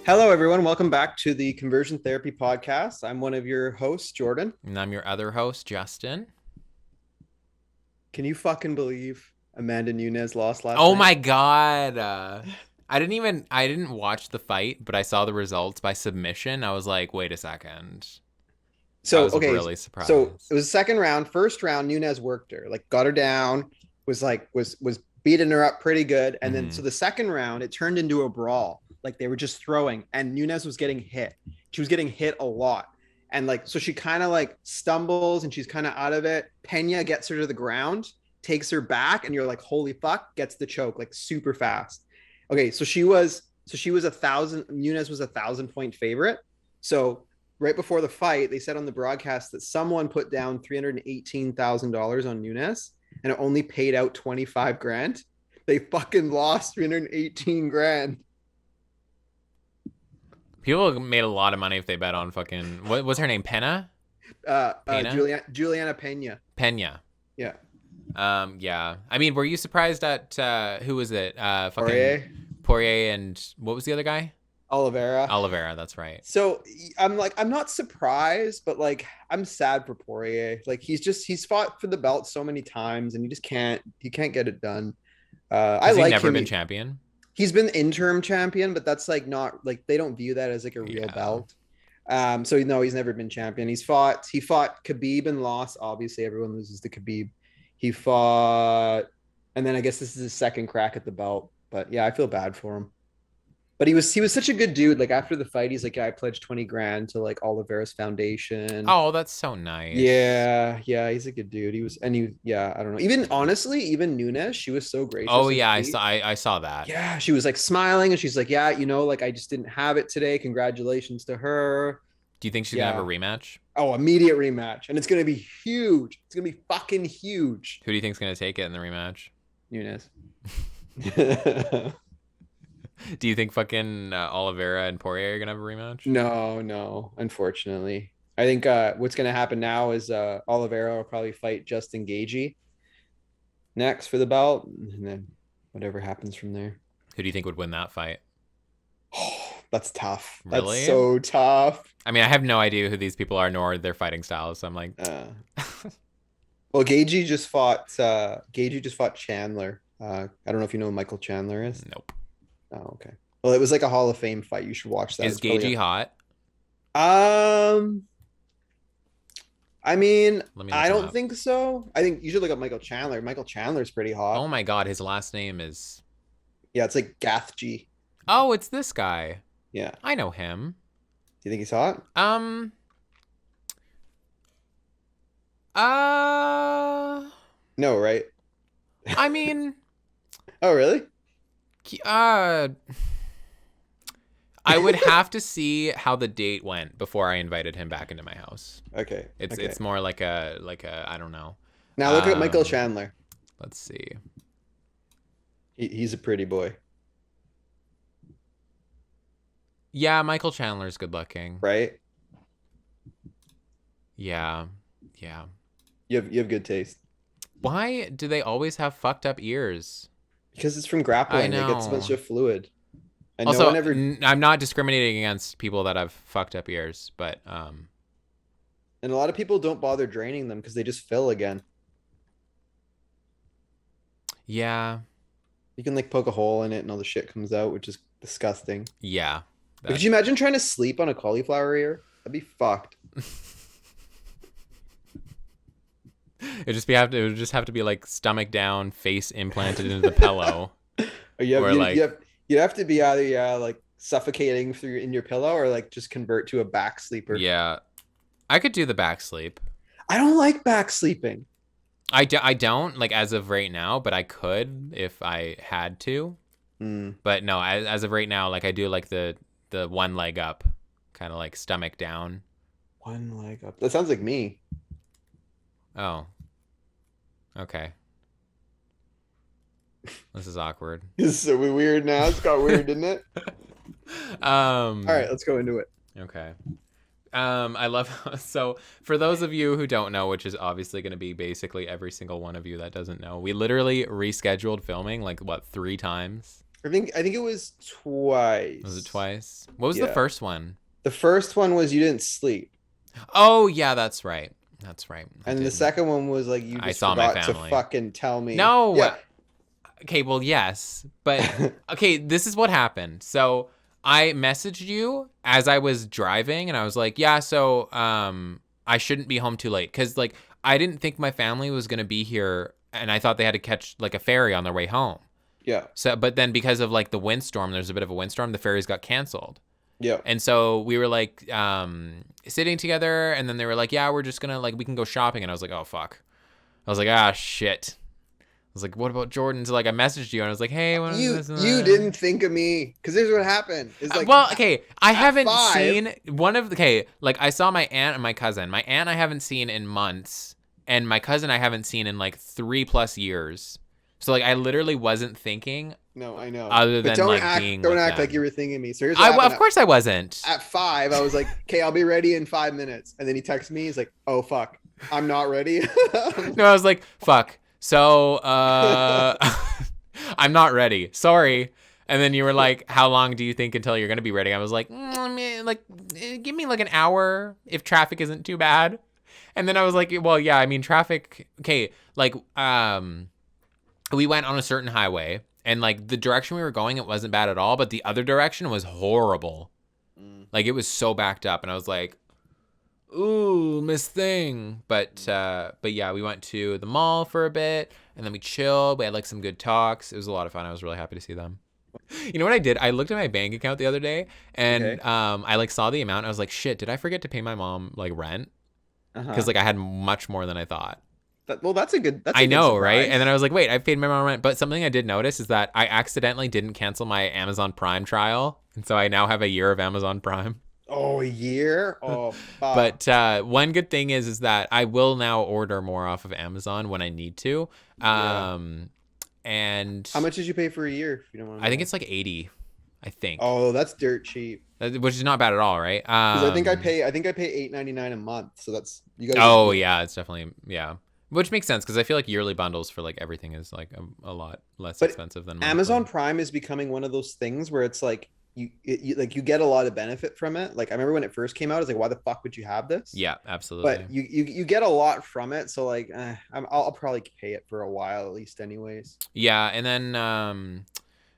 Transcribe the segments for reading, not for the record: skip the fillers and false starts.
Hello, everyone. Welcome back to the Conversion Therapy Podcast. I'm one of your hosts, Jordan. And I'm your other host, Justin. Can you fucking believe Amanda Nunes lost last Oh night? my god. I didn't watch the fight, but I saw the results by submission. I was like, wait a second. I So, was okay. really So surprised. it was second round. First round, Nunes worked her, like got her down, was beating her up pretty good. And then Mm-hmm. so the second round, it turned into a brawl. Like they were just throwing, and Nunes was getting hit. She was getting hit a lot. And like, so she kind of like stumbles and she's kind of out of it. Pena gets her to the ground, takes her back, and you're like, holy fuck, gets the choke like super fast. Okay, so she was 1,000. Nunes was 1,000 point favorite. So right before the fight, they said on the broadcast that someone put down $318,000 on Nunes, and it only paid out 25 grand. They fucking lost 318 grand. People made a lot of money if they bet on fucking what was her name? Pena? Pena? Juliana Pena. Pena. Yeah. Yeah. I mean, were you surprised at who was it? Fucking Poirier. Poirier and what was the other guy? Oliveira. Oliveira, that's right. So I'm not surprised, but like I'm sad for Poirier. Like he's fought for the belt so many times and he can't get it done. I Has he like never him. been champion? He's been interim champion, but that's like not like they don't view that as like a real Yeah. belt. So no, he's never been champion. He fought Khabib and lost. Obviously, everyone loses to Khabib. He fought, and then I guess this is his second crack at the belt. But yeah, I feel bad for him. But he was such a good dude. Like after the fight, he's like, yeah, I pledged 20 grand to like Oliveira's foundation. Oh, that's so nice. Yeah, he's a good dude. Yeah, I don't know. Even honestly, even Nunes, she was so Oh gracious in yeah, I defeat. saw I saw that. Yeah, she was like smiling and she's like, yeah, like I just didn't have it today. Congratulations to her. Do you think she's gonna have a Yeah. rematch? Oh, immediate rematch. And it's gonna be huge. It's gonna be fucking huge. Who do you think's gonna take it in the rematch? Nunes. Do you think fucking Oliveira and Poirier are gonna have a rematch? No, unfortunately. I think what's gonna happen now is Oliveira will probably fight Justin Gaethje next for the belt, and then whatever happens from there. Who do you think would win that fight? Oh, that's tough. That's Really? so tough. I mean, I have no idea who these people are nor their fighting styles. So I'm like, Well, Gaethje just fought Chandler. I don't know if you know who Michael Chandler is. nope. Oh, okay. Well, it was like a Hall of Fame fight. You should watch that. Is Gagey hot? Um, I mean, Let me look I him don't up. think so. I think you should look up Michael Chandler. Michael Chandler's pretty hot. Oh my god, his last name is. Yeah, it's like Gaethje. Oh, it's this guy. Yeah. I know him. Do you think he's hot? Um. Uh. No, right? I mean, Oh, really? uh. I would have to see how the date went before I invited him back into my house. Okay. It's Okay. it's more like a I don't know. Now look at Michael Um, Chandler. Let's see. He's a pretty boy, Yeah, Michael Chandler's good looking. right? Yeah. Yeah. You have good taste Why do they always have fucked up ears? because it's from I grappling. It gets a bunch know. of fluid, and no Also, one ever. I'm not discriminating against people that have fucked up ears, but And a lot of people don't bother draining them because they just fill again. yeah. You can like poke a hole in it and all the shit comes out, which is disgusting. Yeah. But could That you imagine trying to sleep on a cauliflower ear? That'd be fucked. it would just have to be like stomach down, face implanted into the pillow. Or you have Or you, like you'd have to be either like suffocating through in your pillow or like just convert to a back sleeper. yeah. I could do the back sleep. I don't like back sleeping. I don't like as of right now, but I could if I had to. Hmm. But no, as of right now, like I do like the one leg up, kind of like stomach down. One leg up. That sounds like me. Oh, okay. This is awkward. This is so weird now. It's got weird, didn't it? Um, All right, let's go into it. Okay. I love so for those of you who don't know, which is obviously going to be basically every single one of you that doesn't know, we literally rescheduled filming like what 3 times. I think it was twice. Was it twice? What was the Yeah. first one? The first one was you didn't sleep. Oh yeah, that's right. That's right. And the second one was like you I just saw my forgot to family. fucking tell me. No. Yeah. Okay, well, yes. But okay, this is what happened. So I messaged you as I was driving and I was like, yeah, so I shouldn't be home too late cuz like I didn't think my family was going to be here and I thought they had to catch like a ferry on their way home. Yeah. So but then because of like the windstorm, there's a bit of a windstorm, the ferries got canceled. Yeah. And so we were like sitting together and then they were like, yeah, we're just going to like we can go shopping and I was like, "Oh fuck." I was like, "Ah, shit." I was like, what about Jordan? So like I messaged you and I was like, hey, what is this? You didn't think of me because here's what happened. It's like, well, okay, I haven't 5. seen one of the okay, like I saw my aunt and my cousin. My aunt I haven't seen in months, and my cousin I haven't seen in like 3+ years. So like I literally wasn't thinking. No, I know. Other but than don't like act, being don't with act them. like you were thinking of me. So here's what Of course I wasn't. At 5, I was like, okay, I'll be ready in 5 minutes, and then he texts me. He's like, oh fuck, I'm not ready. No, I was like, fuck. So, I'm not ready. Sorry. And then you were like, how long do you think until you're going to be ready? I was like, give me like an hour if traffic isn't too bad. And then I was like, well, yeah, I mean, traffic. Okay. Like, we went on a certain highway and like the direction we were going, it wasn't bad at all. But the other direction was horrible. Like it was so backed up. And I was like, ooh, Miss Thing. But yeah, we went to the mall for a bit and then we chilled. We had like some good talks. It was a lot of fun. I was really happy to see them. You know what I did? I looked at my bank account the other day and I like saw the amount. And I was like, shit, did I forget to pay my mom like rent? Because like I had much more than I thought. That's a good. I know, right? And then I was like, wait, I paid my mom rent. But something I did notice is that I accidentally didn't cancel my Amazon Prime trial. And so I now have a year of Amazon Prime. Oh, a year? Oh, fuck. But one good thing is that I will now order more off of Amazon when I need to. And how much did you pay for a year? If you don't want to I think it's like 80. I think. Oh, that's dirt cheap. Which is not bad at all, right? Because I think I pay $8.99 a month. So that's you guys. Oh yeah, it's definitely Which makes sense because I feel like yearly bundles for like everything is like a lot less expensive than monthly. Amazon Prime is becoming one of those things where it's like you get a lot of benefit from it. Like I remember when it first came out, I was like, why the fuck would you have this? Yeah, absolutely. But you get a lot from it. So like, I'll probably pay it for a while at least, anyways. Yeah, and then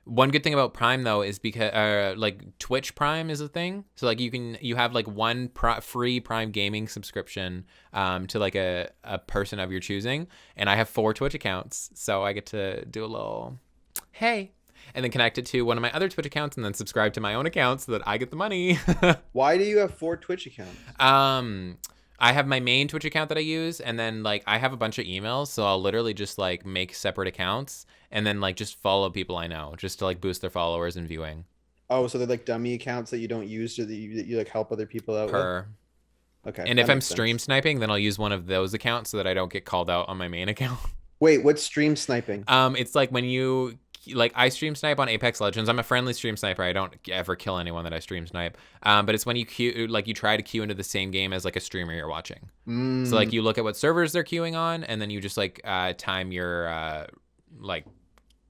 one good thing about Prime though is because like Twitch Prime is a thing. So like you have like one free Prime gaming subscription to like a person of your choosing, and I have 4 Twitch accounts, so I get to do a little hey. And then connect it to one of my other Twitch accounts and then subscribe to my own account so that I get the money. Why do you have 4 Twitch accounts? I have my main Twitch account that I use, and then like I have a bunch of emails, so I'll literally just like make separate accounts and then like just follow people I know just to like boost their followers and viewing. Oh, so they're like dummy accounts that you don't use so that you like help other people out with? Okay. And if I'm stream sniping, then I'll use one of those accounts so that I don't get called out on my main account. Wait, what's stream sniping? It's like when you like I stream snipe on Apex Legends. I'm a friendly stream sniper. I don't ever kill anyone that I stream snipe. But it's when you you try to queue into the same game as like a streamer you're watching. So like you look at what servers they're queuing on, and then you just like time your like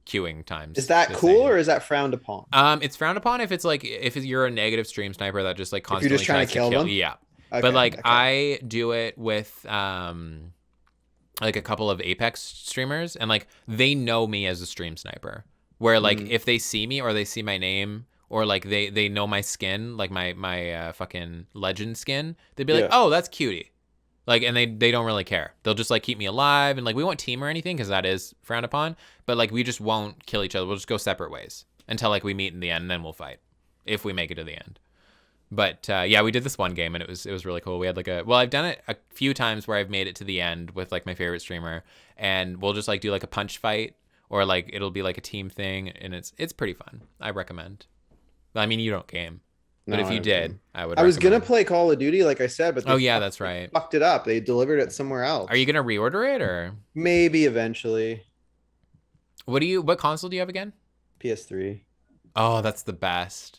queuing times. Is that cool or is that frowned upon? It's frowned upon if it's like if you're a negative stream sniper that just like constantly you're just trying to kill them. Yeah, okay, but like I do it with like a couple of Apex streamers, and like they know me as a stream sniper, where like if they see me or they see my name or like they know my skin, like my fucking legend skin, they'd be like, oh, that's cutie, like, and they don't really care. They'll just like keep me alive, and like we won't team or anything because that is frowned upon, but like we just won't kill each other. We'll just go separate ways until like we meet in the end, and then we'll fight if we make it to the end. But yeah, we did this one game and it was really cool. We had like I've done it a few times where I've made it to the end with like my favorite streamer, and we'll just like do like a punch fight, or like it'll be like a team thing, and it's pretty fun. I recommend. I mean, you don't game, but if you did, I would. I was gonna play Call of Duty, like I said, but that's right. Fucked it up. They delivered it somewhere else. Are you gonna reorder it or maybe eventually? What console do you have again? PS3. Oh, that's the best.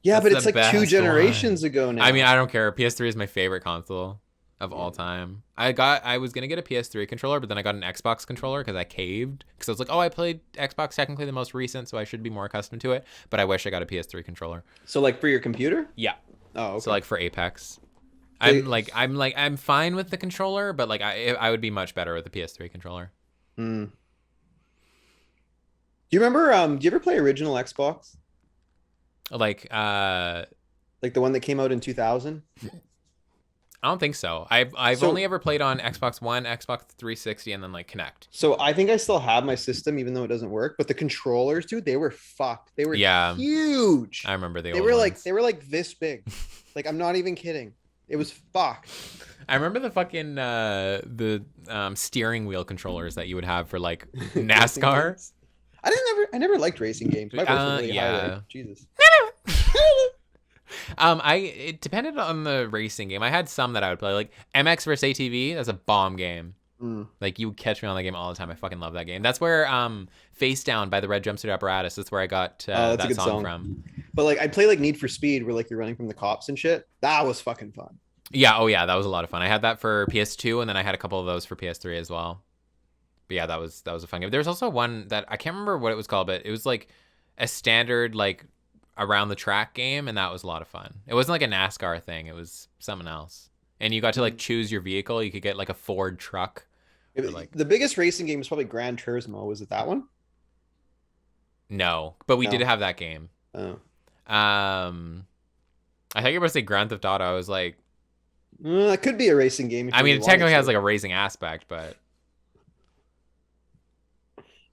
Yeah, That's but it's like 2 generations ago now. I mean, I don't care. PS3 is my favorite console. of all time. I was gonna get a PS3 controller, but then I got an Xbox controller because I caved. Because I was like, oh, I played Xbox, technically the most recent, so I should be more accustomed to it. But I wish I got a PS3 controller. So like for your computer? Yeah. Oh, okay. So like for Apex. I'm fine with the controller, but like I would be much better with the PS3 controller. Do you remember? Do you ever play original Xbox? Like the one that came out in 2000? I don't think so. I've only ever played on Xbox One, Xbox 360, and then like Kinect. So I think I still have my system, even though it doesn't work. But the controllers, dude, they were fucked. They were huge. I remember they were like this big. Like I'm not even kidding. It was fucked. I remember the fucking steering wheel controllers that you would have for like NASCAR. I never liked racing games. My voice was really high there. Jesus. It depended on the racing game. I had some that I would play, like MX vs ATV. That's a bomb game. Like you would catch me on that game all the time. I fucking love that game. That's where Face Down by the Red Jumpsuit Apparatus. That's where I got that song from. But like I play like Need for Speed, where like you're running from the cops and shit. That was fucking fun. Yeah. Oh yeah, that was a lot of fun. I had that for PS2, and then I had a couple of those for PS3 as well. But yeah, that was a fun game. There was also one that I can't remember what it was called, but it was like a standard like around the track game, and that was a lot of fun. It wasn't like a NASCAR thing. It was something else. And you got to like choose your vehicle. You could get like a Ford truck. The biggest racing game was probably Gran Turismo. Was it that one? No, but we did have that game. Oh. I thought you were about to say Grand Theft Auto. I was like, it could be a racing game. I mean, it technically has like a racing aspect, but.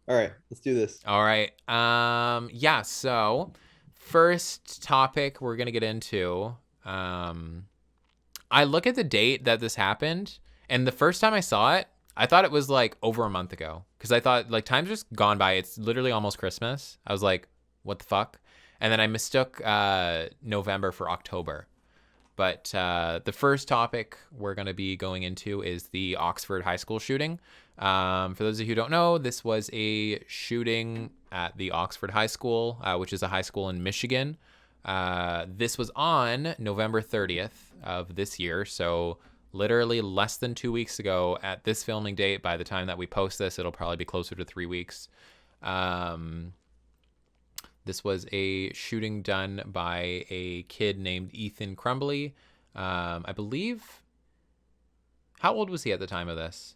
All right, let's do this. All right. Yeah. So, first topic we're gonna get into. I look at the date that this happened, and the first time I saw it, I thought it was like over a month ago, because I thought like time's just gone by. It's literally almost Christmas. I was like, what the fuck? And then I mistook November for October. But the first topic we're going to be going into is the Oxford High School shooting. For those of you who don't know, this was a shooting at the Oxford High School, which is a high school in Michigan. This was on November 30th of this year, so literally less than 2 weeks ago at this filming date. By the time that we post this, it'll probably be closer to 3 weeks. This was a shooting done by a kid named Ethan Crumbley. I believe. How old was he at the time of this?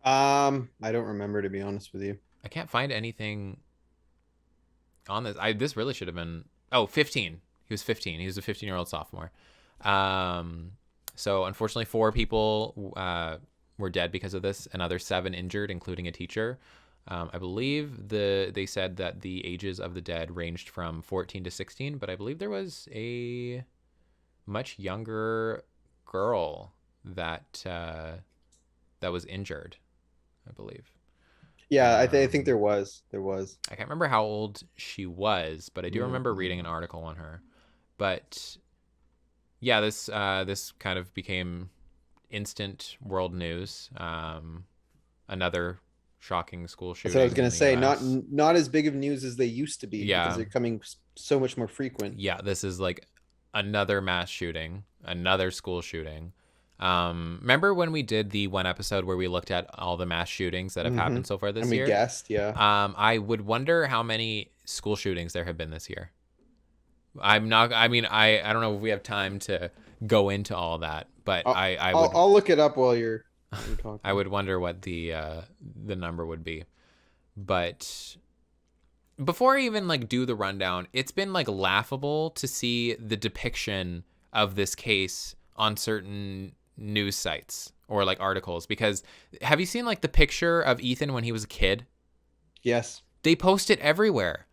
I don't remember, to be honest with you. I can't find anything on this. This really should have been. Oh, 15. He was 15. He was a 15-year-old sophomore. So unfortunately, 4 people were dead because of this. Another 7 injured, including a teacher. I believe they said that the ages of the dead ranged from 14 to 16, but I believe there was a much younger girl that was injured, I believe. Yeah, I think there was. I can't remember how old she was, but I do remember reading an article on her. But yeah, this kind of became instant world news. Another shocking school shooting. That's what I was gonna say. Not as big of news as they used to be. Yeah, because they're coming so much more frequent. Yeah, this is like another mass shooting, another school shooting. Remember when we did the one episode where we looked at all the mass shoutings that have happened so far this year? And we guessed, yeah. I would wonder how many school shootings there have been this year. I don't know if we have time to go into all that, but I'll look it up while you're talking. I would wonder what the number would be. But before I even like do the rundown, it's been like laughable to see the depiction of this case on certain news sites or like articles, because have you seen like the picture of Ethan when he was a kid? Yes. They post it everywhere.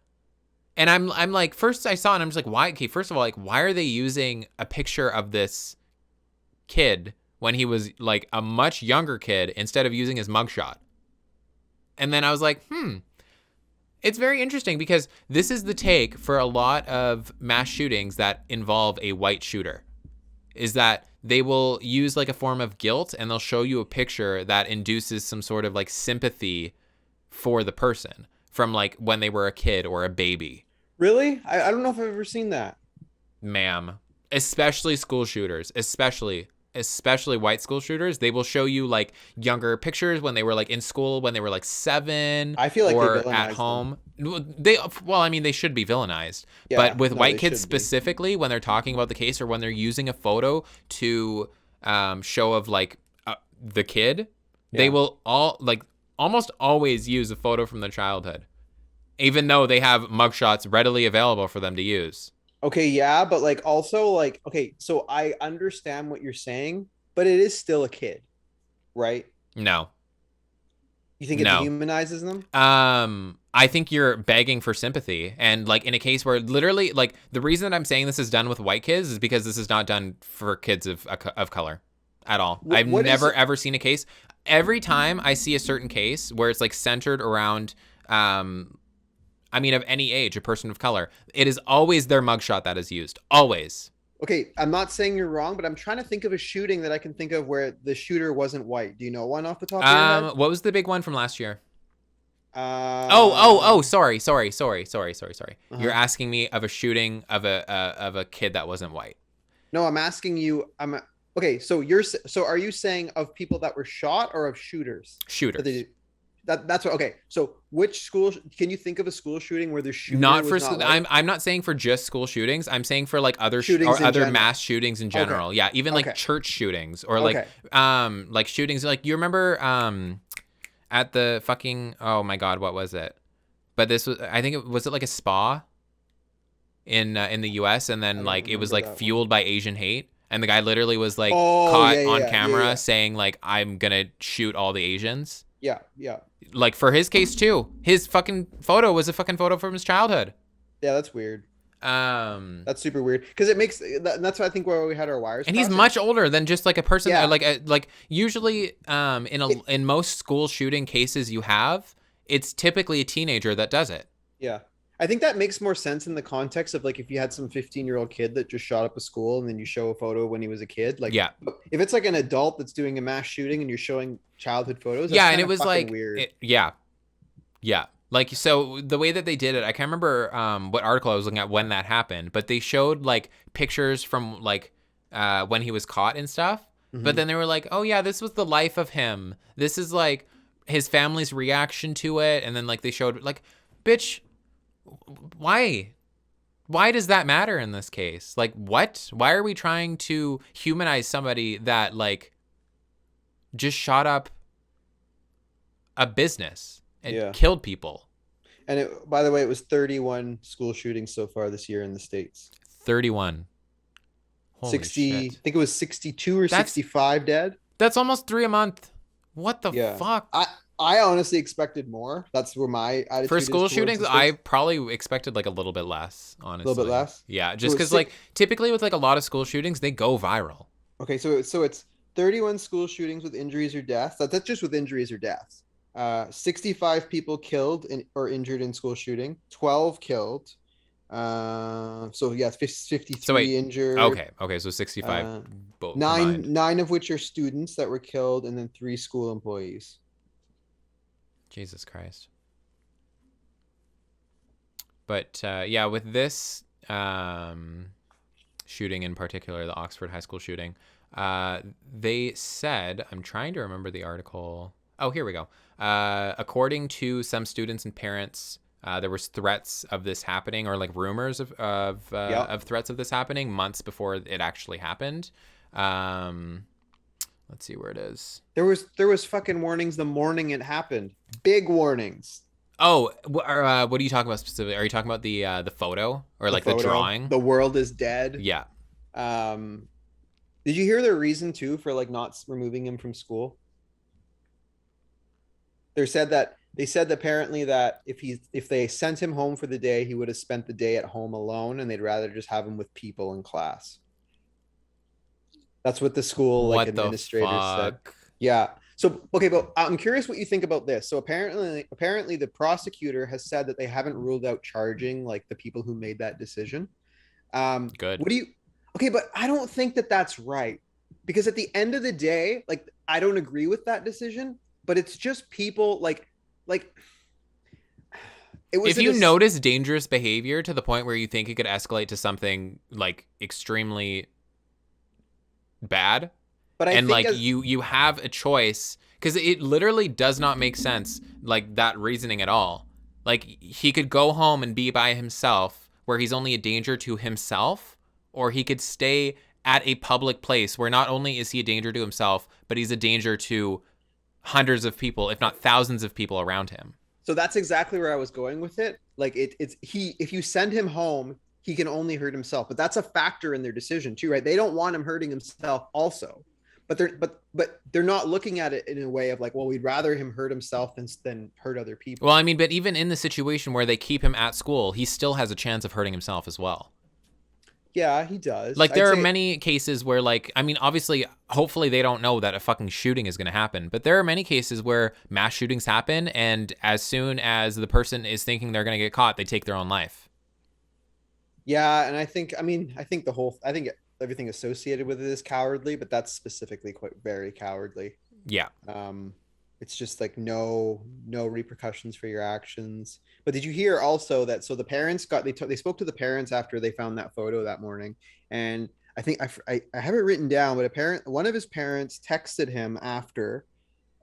And I'm like, first I saw it and I'm just like, why? Okay, first of all, like, why are they using a picture of this kid when he was like a much younger kid instead of using his mugshot? And then I was like, it's very interesting, because this is the take for a lot of mass shootings that involve a white shooter, is that they will use like a form of guilt and they'll show you a picture that induces some sort of like sympathy for the person from like when they were a kid or a baby. Really? I don't know if I've ever seen that. Ma'am. Especially school shooters. Especially. especially white school shooters, they will show you like younger pictures when they were like in school, when they were like 7, I feel like or they at villainize home. them. I mean, they should be villainized. Yeah, But with no, white they kids should be. specifically, when they're talking about the case or when they're using a photo to show of like the kid, they will almost always use a photo from their childhood, even though they have mugshots readily available for them to use. Okay, yeah, but like also like okay, so I understand what you're saying, but it is still a kid, right? No. You think it No. dehumanizes them? I think you're begging for sympathy, and like in a case where literally, like, the reason that I'm saying this is done with white kids is because this is not done for kids of color at all. I've never ever seen a case. Every time I see a certain case where it's like centered around, I mean, of any age, a person of color, it is always their mugshot that is used. Always. Okay, I'm not saying you're wrong, but I'm trying to think of a shooting that I can think of where the shooter wasn't white. Do you know one off the top of your head? What was the big one from last year? Sorry. You're asking me of a shooting of a kid that wasn't white. No, I'm asking you. Okay. So are you saying of people that were shot or of shooters? Shooters. That's what. Okay. So which school? Can you think of a school shooting where the shooter not was for not white? I'm not saying for just school shootings. I'm saying for like other shootings or other general. mass shootings in general. Okay. Yeah, even like church shootings or like shootings. Like you remember at the fucking, oh my god, what was it? But this was, I think it was like a spa in the US, and then like it was like fueled by Asian hate, and the guy literally was like caught on camera saying like, I'm gonna shoot all the Asians. Yeah. Like for his case too, his fucking photo was a fucking photo from his childhood. Yeah, that's weird. That's super weird because it makes that's why I think where we had our wires. And he's much older than just like a person. Yeah. Like usually in most school shooting cases you have, it's typically a teenager that does it. Yeah. I think that makes more sense in the context of like if you had some 15-year-old kid that just shot up a school and then you show a photo when he was a kid. Like, yeah. If it's like an adult that's doing a mass shooting and you're showing childhood photos, that's and it was like weird. Yeah. Like, so the way that they did it, I can't remember what article I was looking at when that happened, but they showed like pictures from like when he was caught and stuff. Mm-hmm. But then they were like, oh yeah, this was the life of him. This is like his family's reaction to it. And then like they showed like, bitch, why does that matter in this case? Like, what? Why are we trying to humanize somebody that like just shot up a business and killed people? And by the way, it was 31 school shootings so far this year in the States. 31. Holy 60 shit. I think it was 62 or 65 dead. That's almost 3 a month. What the fuck? I honestly expected more. That's where my attitude for school shootings. I probably expected like a little bit less, honestly. A little bit less? Yeah, just because like typically with like a lot of school shootings, they go viral. Okay, so it's 31 school shootings with injuries or deaths. That's just with injuries or deaths. 65 people killed or injured in school shooting. 12 killed. So yeah, 53 injured. Okay, so 65. Both nine of which are students that were killed, and then 3 school employees. Jesus Christ. But yeah, with this shooting in particular, the Oxford High School shooting, they said, I'm trying to remember the article. Oh, here we go. According to some students and parents, there was threats of this happening, or like rumors of threats of this happening months before it actually happened. Let's see where it is. There was fucking warnings the morning it happened. Big warnings. Oh, what are you talking about specifically? Are you talking about the photo or like the drawing? The world is dead. Yeah. Did you hear their reason too for like not removing him from school? They said apparently that if they sent him home for the day, he would have spent the day at home alone, and they'd rather just have him with people in class. That's what the school administrators said. Yeah. So, okay, but I'm curious what you think about this. So apparently the prosecutor has said that they haven't ruled out charging like the people who made that decision. Good. Okay, but I don't think that that's right, because at the end of the day, like, I don't agree with that decision, but it's just people like it was. If you notice dangerous behavior to the point where you think it could escalate to something like extremely bad, But I And think like you have a choice, because it literally does not make sense, like that reasoning at all. Like he could go home and be by himself where he's only a danger to himself, or he could stay at a public place where not only is he a danger to himself, but he's a danger to hundreds of people, if not thousands of people around him. so that's exactly where I was going with it. Like it's he, if you send him home, he can only hurt himself. But that's a factor in their decision too, right? They don't want him hurting himself also. But they're not looking at it in a way of like, well, we'd rather him hurt himself than hurt other people. Well, I mean, but even in the situation where they keep him at school, he still has a chance of hurting himself as well. Yeah, he does. Like there are many cases where, like, I mean, obviously, hopefully they don't know that a fucking shooting is going to happen, but there are many cases where mass shootings happen, and as soon as the person is thinking they're going to get caught, they take their own life. Yeah, and I think everything associated with it is cowardly, but that's specifically quite very cowardly. Yeah. It's just like no repercussions for your actions. But did you hear also that so the parents they spoke to the parents after they found that photo that morning, and I think I have it written down, but one of his parents texted him after.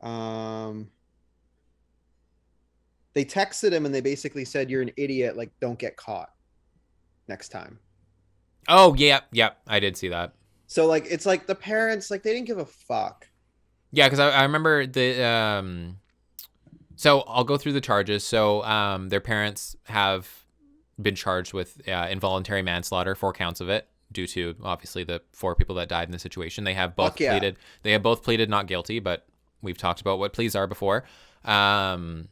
They texted him and they basically said, "You're an idiot. Like, don't get caught next time." Oh yeah, I did see that. So like it's like the parents, like, they didn't give a fuck. Yeah, because I remember the so I'll go through the charges. So their parents have been charged with involuntary manslaughter, 4 counts of it, due to obviously the 4 people that died in the situation. They have both pleaded. They have both pleaded not guilty, but we've talked about what pleas are before. That's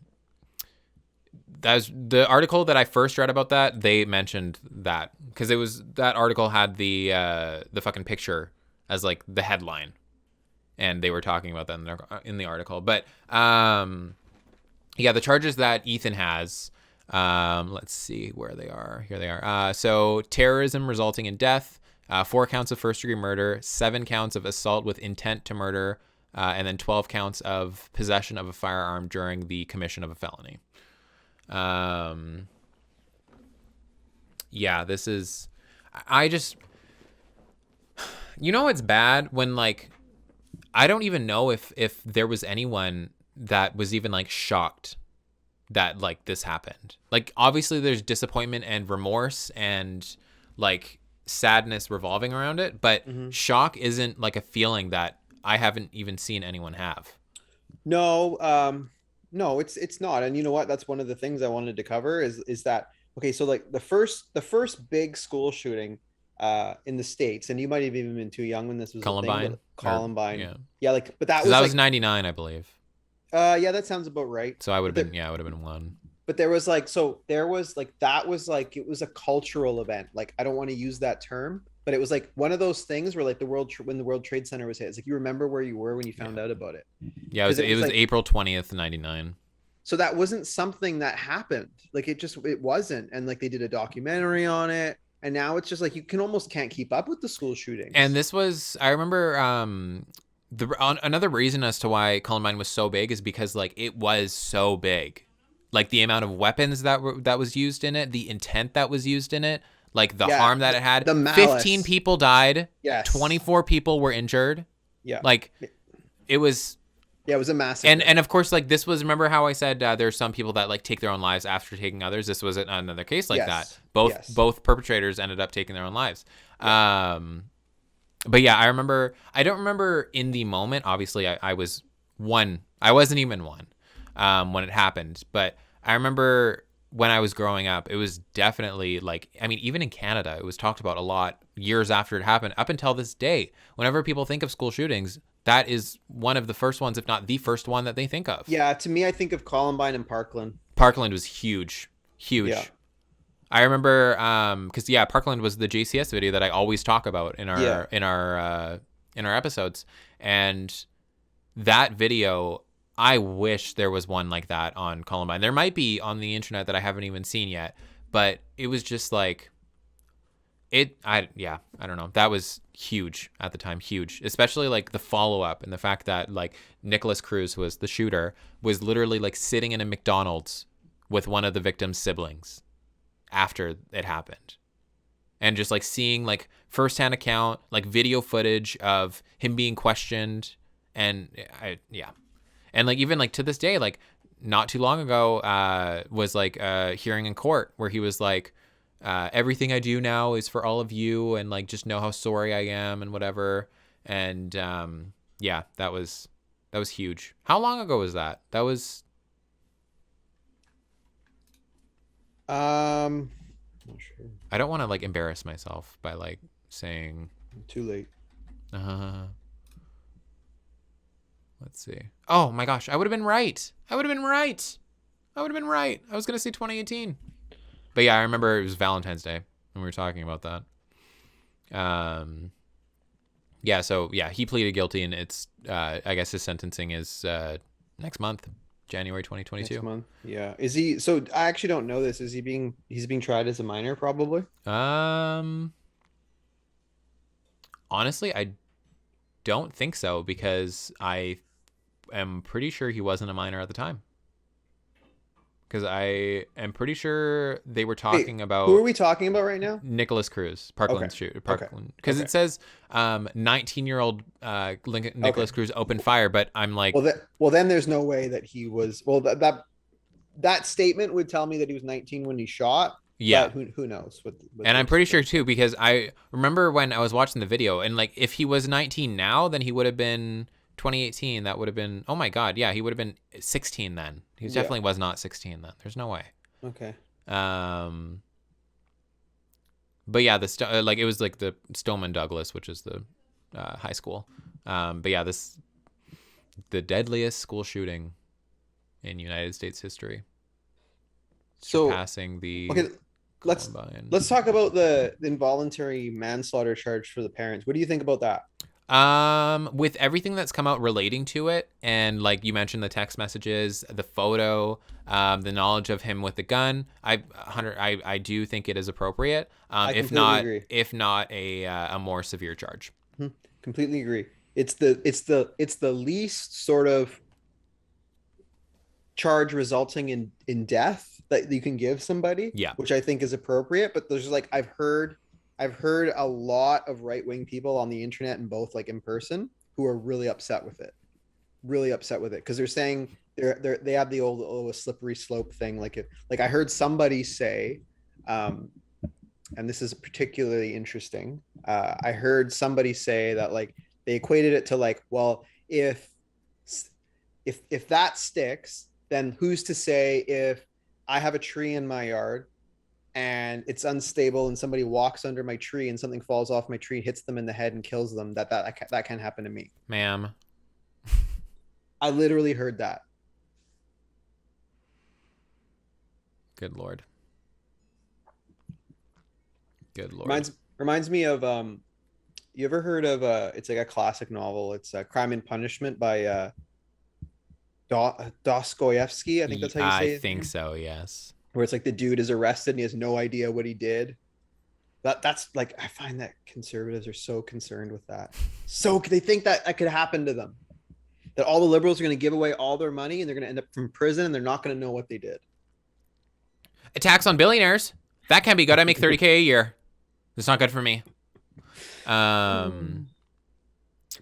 the article that I first read about that. They mentioned that because it was that article had the fucking picture as like the headline, and they were talking about that in the article. But yeah, the charges that Ethan has. Let's see where they are. Here they are. So terrorism resulting in death, 4 counts of first-degree murder, 7 counts of assault with intent to murder, and then 12 counts of possession of a firearm during the commission of a felony. Yeah, this is, I just, it's bad when, like, I don't even know if there was anyone that was even like shocked that like this happened. Like, obviously there's disappointment and remorse and like sadness revolving around it, but shock isn't like a feeling that I haven't even seen anyone have. No, it's not. And you know what? That's one of the things I wanted to cover is that, okay, so like the first big school shooting in the States, and you might have even been too young when this was Columbine. Columbine. Yeah, like, but that was like, 99, I believe. Yeah, that sounds about right. So I would have been, I would have been 1. But there was like, that was like, it was a cultural event. Like, I don't want to use that term, but it was like one of those things where like when the World Trade Center was hit, it's like, you remember where you were when you found out about it. Yeah, it was like, April 20th, 99. So that wasn't something that happened. Like, it wasn't. And like, they did a documentary on it. And now it's just like, you almost can't keep up with the school shootings. And this was, I remember, another reason as to why Columbine was so big is because like it was so big. Like the amount of weapons that was used in it, the intent that was used in it, like the harm that it had. The malice. 15 people died. Yes. 24 people were injured. Yeah. Like it was. Yeah, it was a massive. And of course, like this was. Remember how I said there's some people that like take their own lives after taking others. This was another case like that. Both perpetrators ended up taking their own lives. Yeah. But yeah, I don't remember in the moment. Obviously, I was 1. I wasn't even 1 when it happened. But I remember when I was growing up, it was definitely like, I mean, even in Canada, it was talked about a lot years after it happened, up until this day. Whenever people think of school shootings, that is one of the first ones, if not the first one that they think of. Yeah, to me, I think of Columbine and Parkland. Parkland was huge. Yeah. I remember, because Parkland was the JCS video that I always talk about in our episodes, and that video, I wish there was one like that on Columbine. There might be on the internet that I haven't even seen yet, but it was just like I don't know. That was huge at the time, huge, especially like the follow up and the fact that like Nicholas Cruz, who was the shooter, was literally like sitting in a McDonald's with one of the victim's siblings after it happened. and just like seeing like firsthand account, like video footage of him being questioned, and and like even like to this day, like not too long ago, was like a hearing in court where he was like, everything I do now is for all of you, and like just know how sorry I am and whatever. And that was huge. How long ago was that? That was Not sure. I don't want to like embarrass myself by like saying Too late. Let's see. Oh my gosh, I would have been right. I was gonna say 2018. But yeah, I remember it was Valentine's Day when we were talking about that. So he pleaded guilty, and it's I guess his sentencing is next month, January 2022. Next month. Yeah. Is he? So I actually don't know this. He's being tried as a minor, probably? Honestly, I don't think so, because I am pretty sure he wasn't a minor at the time. Because I am pretty sure they were talking about... Who are we talking about right now? Nicholas Cruz, Parkland shooter. Because it says 19-year-old Nicholas Cruz opened fire, but I'm like... Well, then there's no way that he was... Well, that statement would tell me that he was 19 when he shot. Yeah. Who knows? And I'm pretty sure, too, because I remember when I was watching the video, and like if he was 19 now, then he would have been... 2018, that would have been, oh my god, yeah, he would have been 16 then. He definitely was not 16 then. There's no way. Okay. But yeah, it was like the Stoneman Douglas, which is the high school. But yeah, the deadliest school shooting in United States history. Surpassing the let's talk about the involuntary manslaughter charge for the parents. What do you think about that? With everything that's come out relating to it, and like you mentioned, the text messages, the photo, the knowledge of him with the gun, I do think it is appropriate. If not a more severe charge. Completely agree. It's the least sort of charge resulting in death that you can give somebody. Yeah. Which I think is appropriate. But there's like I've heard a lot of right-wing people on the internet and both like in person who are really upset with it because they're saying they have the old slippery slope thing. Like I heard somebody say, and this is particularly interesting. I heard somebody say that like they equated it to like, well, if that sticks, then who's to say if I have a tree in my yard and it's unstable and somebody walks under my tree and something falls off my tree, hits them in the head and kills them, that can happen to me. Ma'am. I literally heard that. Good Lord. Reminds me of you ever heard of it's like a classic novel. It's Crime and Punishment by Dostoevsky. I think that's how you say it. I think so, yes. Where it's like the dude is arrested and he has no idea what he did. That's like, I find that conservatives are so concerned with that. So they think that could happen to them. That all the liberals are going to give away all their money and they're going to end up from prison and they're not going to know what they did. A tax on billionaires. That can be good. I make $30,000 a year. It's not good for me.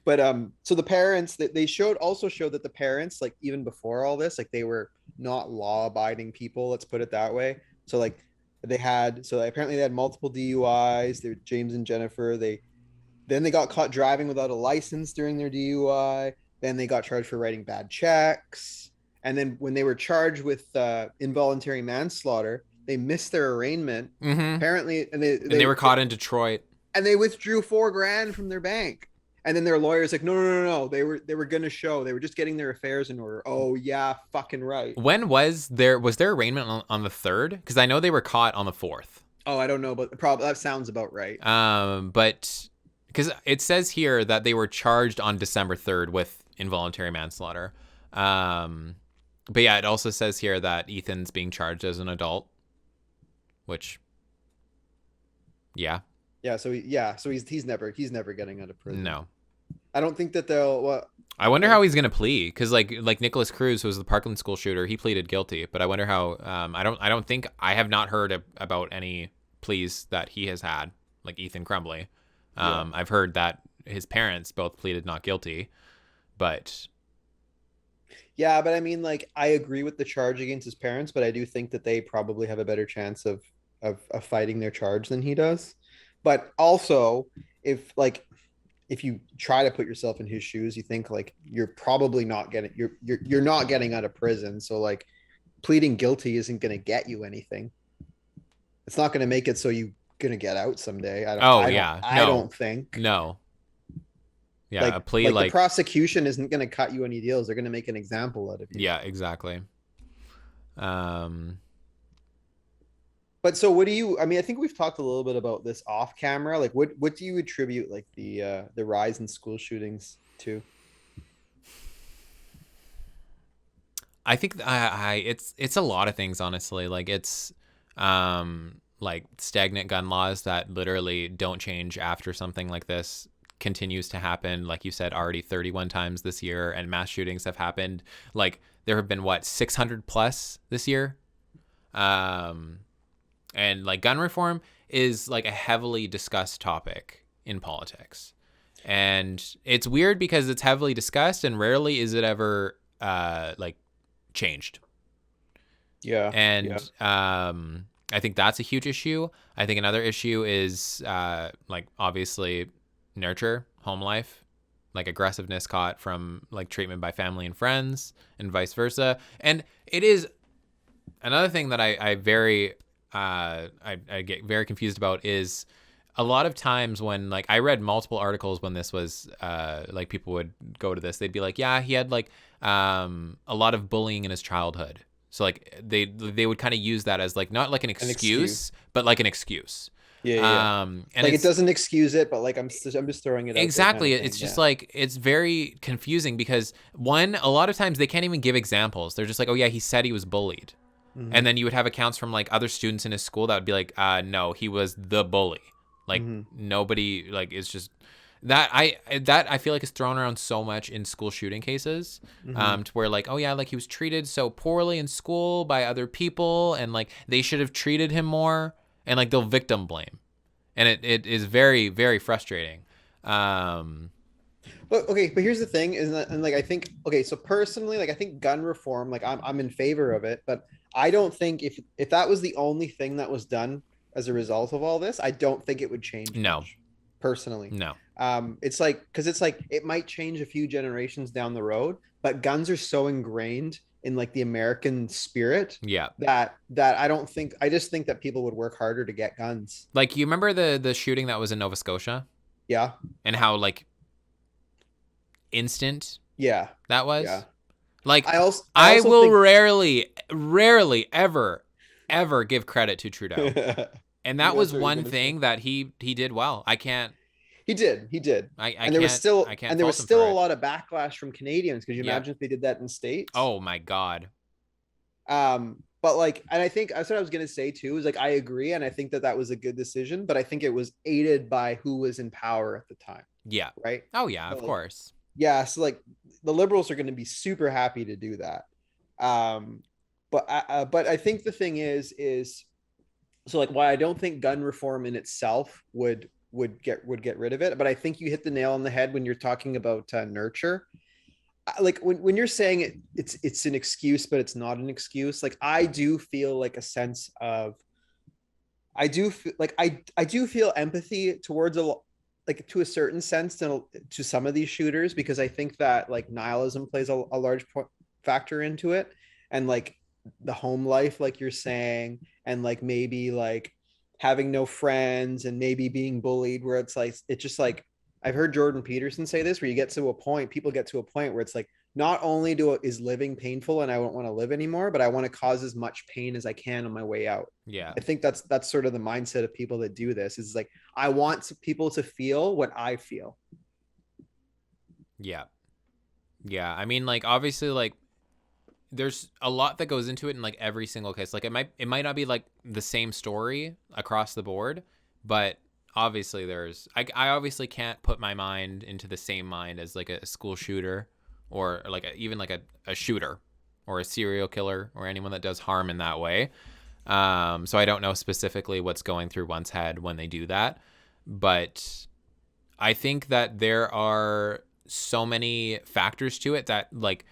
But so the parents that they showed that the parents, like even before all this, like they were not law-abiding people, let's put it that way. So like apparently they had multiple DUIs. They were James and Jennifer. Then they got caught driving without a license during their DUI. Then they got charged for writing bad checks. And then when they were charged with involuntary manslaughter, they missed their arraignment. Mm-hmm. Apparently, and they were caught in Detroit. And they withdrew $4,000 from their bank. And then their lawyer's like, no. They were going to show. They were just getting their affairs in order. Oh, yeah, fucking right. When was their arraignment on the 3rd? Because I know they were caught on the 4th. Oh, I don't know, but probably that sounds about right. But because it says here that they were charged on December 3rd with involuntary manslaughter. But yeah, it also says here that Ethan's being charged as an adult, which, yeah. Yeah, so he's never getting out of prison. No. I don't think that they'll. Well, I wonder how he's gonna plead, because like Nicholas Cruz, who was the Parkland school shooter, he pleaded guilty. But I wonder how. I have not heard about any pleas that he has had. like Ethan Crumbley. Yeah. I've heard that his parents both pleaded not guilty, but Yeah, but I mean, like, I agree with the charge against his parents, but I do think that they probably have a better chance of fighting their charge than he does. But also, if like if you try to put yourself in his shoes, you think like you're probably not getting you're not getting out of prison. So like pleading guilty isn't going to get you anything. It's not going to make it so you're going to get out someday. oh yeah, I no, don't think. no, yeah, a plea Like the like prosecution isn't going to cut you any deals. They're going to make an example out of you. yeah, exactly. Um, But so what do you, I mean, I think we've talked a little bit about this off camera. Like what do you attribute like the rise in school shootings to? I think it's a lot of things, honestly. Like it's like stagnant gun laws that literally don't change after something like this continues to happen. Like you said, already 31 times this year, and mass shootings have happened. Like there have been 600 plus this year. And like gun reform is like a heavily discussed topic in politics. And it's weird because it's heavily discussed and rarely is it ever like changed. Yeah. And I think that's a huge issue. I think another issue is like obviously nurture, home life, like aggressiveness caught from like treatment by family and friends and vice versa. And it is another thing that I get very confused about is a lot of times when like I read multiple articles when this was like people would go to this, they'd be like, yeah, he had like a lot of bullying in his childhood. So like they would kind of use that as like not like an excuse, but like an excuse. Yeah. And like it doesn't excuse it, but like I'm just throwing it out exactly. there kind of it's just like it's very confusing because a lot of times they can't even give examples. They're just like, oh yeah, he said he was bullied. Mm-hmm. And then you would have accounts from like other students in his school that would be like, no, he was the bully. Like nobody like it's just that I feel like is thrown around so much in school shooting cases, to where like, oh yeah, like he was treated so poorly in school by other people and like they should have treated him more, and like they'll victim blame, and it is very, very frustrating. But here's the thing is that, and like I think so personally, like I think gun reform, like I'm in favor of it, but I don't think if that was the only thing that was done as a result of all this, I don't think it would change much, personally. No. It's like because it's like it might change a few generations down the road, but guns are so ingrained in like the American spirit, that I just think that people would work harder to get guns. Like you remember the shooting that was in Nova Scotia? Yeah. And how like instant that was? Yeah. Like I will think... rarely ever give credit to Trudeau. And that was one thing that he did well. He did. And there was still a lot of backlash from Canadians. Could you imagine if they did that in States? Oh my God. But like, and I think that's what I was gonna say too. Is like I agree, and I think that was a good decision. But I think it was aided by who was in power at the time. Yeah. Right. Oh yeah, of course. Yeah. So like, the Liberals are going to be super happy to do that. But I think the thing is so like why I don't think gun reform in itself would get rid of it. But I think you hit the nail on the head when you're talking about nurture. Like when you're saying it's an excuse, but it's not an excuse. Like I do feel like a sense of, I do feel empathy towards like to a certain sense to some of these shooters, because I think that like nihilism plays a large factor into it, and like the home life, like you're saying, and like maybe like having no friends and maybe being bullied, where it's just like I've heard Jordan Peterson say this, where people get to a point where it's like, not only is living painful and I don't want to live anymore, but I want to cause as much pain as I can on my way out. Yeah. I think that's sort of the mindset of people that do this, is like, I want people to feel what I feel. Yeah. Yeah. I mean, like, obviously, like, there's a lot that goes into it in like every single case. Like it might not be like the same story across the board, but obviously I obviously can't put my mind into the same mind as like a school shooter, or like even like a shooter or a serial killer or anyone that does harm in that way. So I don't know specifically what's going through one's head when they do that. But I think that there are so many factors to it that, like,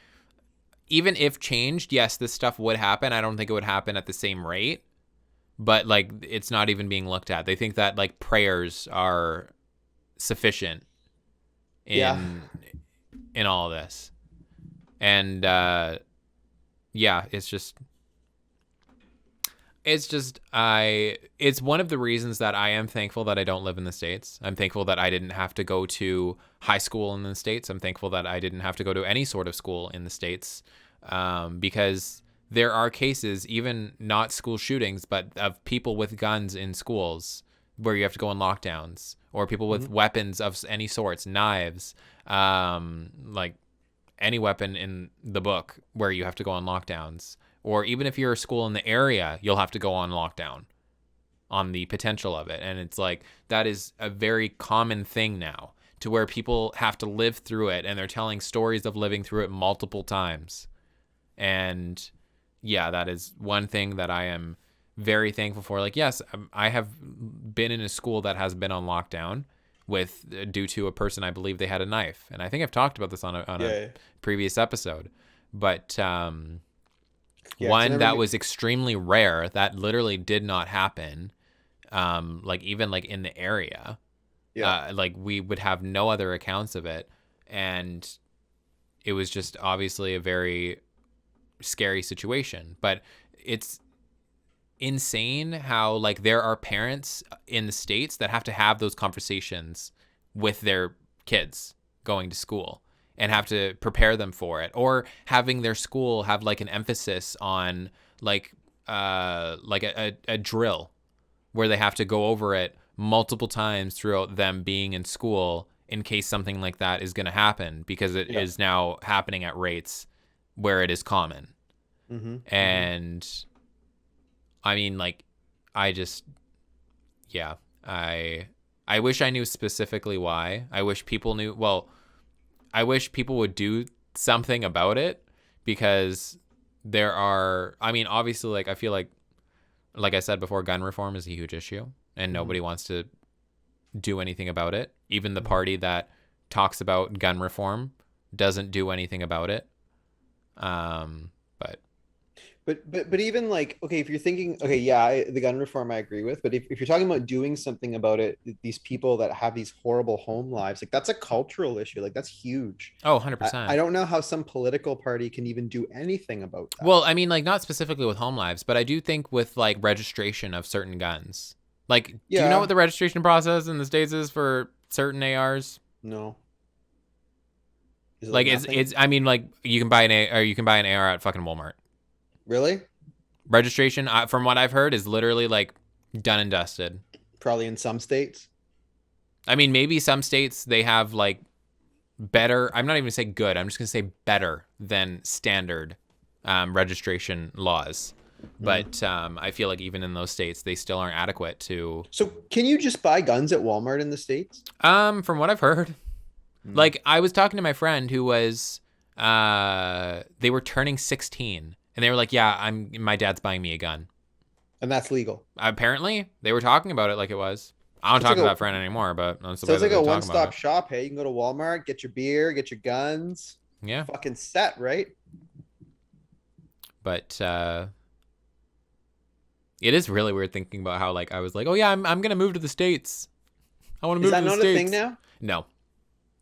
even if changed, yes, this stuff would happen. I don't think it would happen at the same rate, but like, it's not even being looked at. They think that like prayers are sufficient in all of this. And yeah, it's one of the reasons that I am thankful that I don't live in the States. I'm thankful that I didn't have to go to high school in the States. I'm thankful that I didn't have to go to any sort of school in the States, because there are cases, even not school shootings, but of people with guns in schools where you have to go on lockdowns, or people with weapons of any sorts, knives, like any weapon in the book where you have to go on lockdowns. Or even if you're a school in the area, you'll have to go on lockdown on the potential of it. And it's like, that is a very common thing now, to where people have to live through it, and they're telling stories of living through it multiple times. And yeah, that is one thing that I am very thankful for. Like, yes, I have been in a school that has been on lockdown due to a person, I believe they had a knife. And I think I've talked about this on a previous episode. But one that was extremely rare, that literally did not happen, like even like in the area, like we would have no other accounts of it, and it was just obviously a very scary situation. But it's insane how like there are parents in the States that have to have those conversations with their kids going to school, and have to prepare them for it, or having their school have like an emphasis on like a drill where they have to go over it multiple times throughout them being in school, in case something like that is going to happen, because it is now happening at rates where it is common. And I mean, like, I wish I knew specifically why. I wish people knew. Well, I wish people would do something about it, because there are, I mean, obviously, like, I feel like I said before, gun reform is a huge issue, and nobody wants to do anything about it. Even the party that talks about gun reform doesn't do anything about it. But even like, okay, if you're thinking, okay, yeah, the gun reform I agree with, but if you're talking about doing something about it, these people that have these horrible home lives, like, that's a cultural issue. Like, that's huge. Oh, 100%. I don't know how some political party can even do anything about that. Well, I mean, like, not specifically with home lives, but I do think with like registration of certain guns. Like, do you know what the registration process in the States is for certain ARs? No. Like, it's I mean, like, you can buy an AR at fucking Walmart. Really? Registration, from what I've heard, is literally like done and dusted. Probably in some states. I mean, maybe some states they have like better. I'm not even gonna say good. I'm just gonna say better than standard registration laws. But I feel like even in those states, they still aren't adequate to. So can you just buy guns at Walmart in the States? From what I've heard, like, I was talking to my friend who was, they were turning 16. And they were like, yeah, my dad's buying me a gun. And that's legal. Apparently, they were talking about it like it was. I don't talk to that friend anymore, but that's the way it's like a one-stop shop. Hey, you can go to Walmart, get your beer, get your guns. Yeah. Fucking set, right? But it is really weird thinking about how, like, I was like, oh yeah, I'm gonna move to the States. I want to move to the States. Is that not a thing now? No.